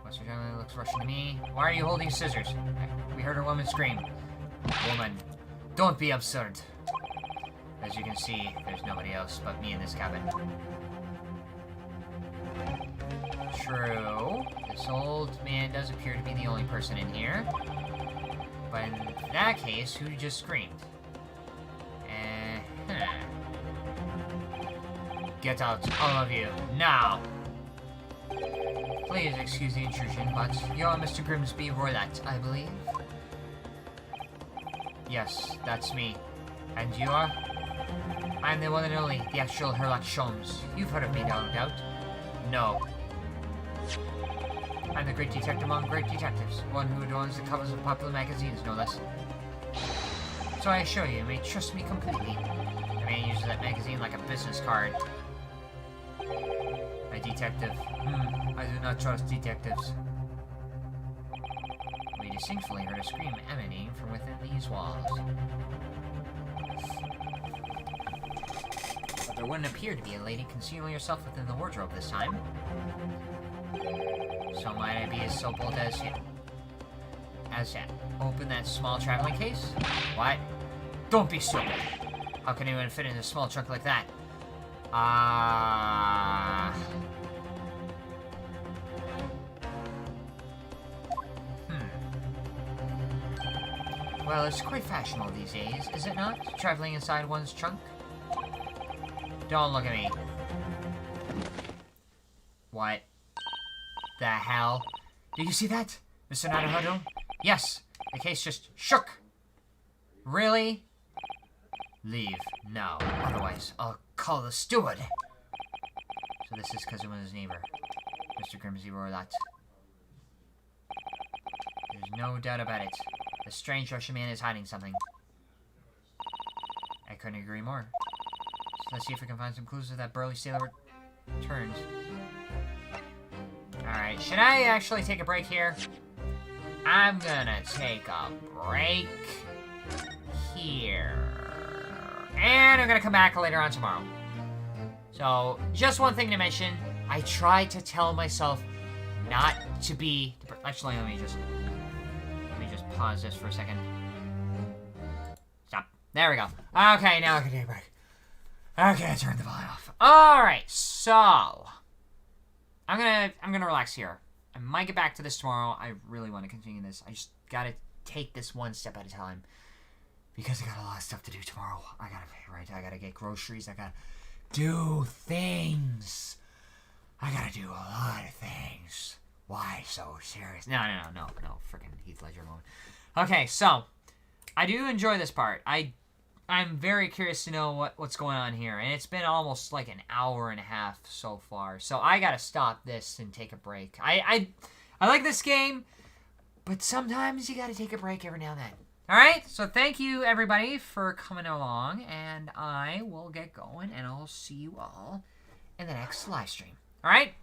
Western gentleman looks Russian to me. Why are you holding scissors? We heard a woman scream. Woman, don't be absurd. As you can see, there's nobody else but me in this cabin. True. This old man does appear to be the only person in here. But in that case, who just screamed? Get out, all of you, now! Please excuse the intrusion, but you're Mr. Grimsby Roylett, I believe? Yes, that's me. And you are? I'm the one and only, the actual Sherlock Sholmes. You've heard of me, no doubt? No. I'm the great detective among great detectives, one who adorns the covers of popular magazines, no less. So I assure you may trust me completely. I may use that magazine like a business card. A detective. I do not trust detectives. We distinctly heard a scream emanating from within these walls. But there wouldn't appear to be a lady concealing herself within the wardrobe this time. So might I be as so bold as yet? Open that small traveling case? What? Don't be stupid. How can anyone fit in a small trunk like that? Well, it's quite fashionable these days, is it not? Traveling inside one's trunk? Don't look at me. What the hell? Did you see that, Mr. Nanahudo? Yes, the case just shook. Really? Leave now, otherwise I'll call the steward. So this is cousin with his neighbor, Mr. Grimsby Roylett. There's no doubt about it. The strange Russian man is hiding something. I couldn't agree more. So let's see if we can find some clues to that burly sailor returns. Alright, should I actually take a break here? I'm gonna take a break here. And I'm gonna come back later on tomorrow. So, just one thing to mention. I tried to tell myself not to be... Actually, let me just pause this for a second. Stop. There we go. Okay, now I can take a break. Okay, I turned the volume off. Alright, so... I'm gonna relax here. I might get back to this tomorrow. I really want to continue this. I just gotta take this one step at a time. Because I got a lot of stuff to do tomorrow. I gotta pay rent. I gotta get groceries. I gotta do things. I gotta do a lot of things. Why so serious? No. Freaking Heath Ledger moment. Okay, so I do enjoy this part. I'm very curious to know what's going on here. And it's been almost like an hour and a half so far. So I gotta stop this and take a break. I like this game, but sometimes you gotta take a break every now and then. Alright, so thank you everybody for coming along, and I will get going, and I'll see you all in the next live stream. Alright?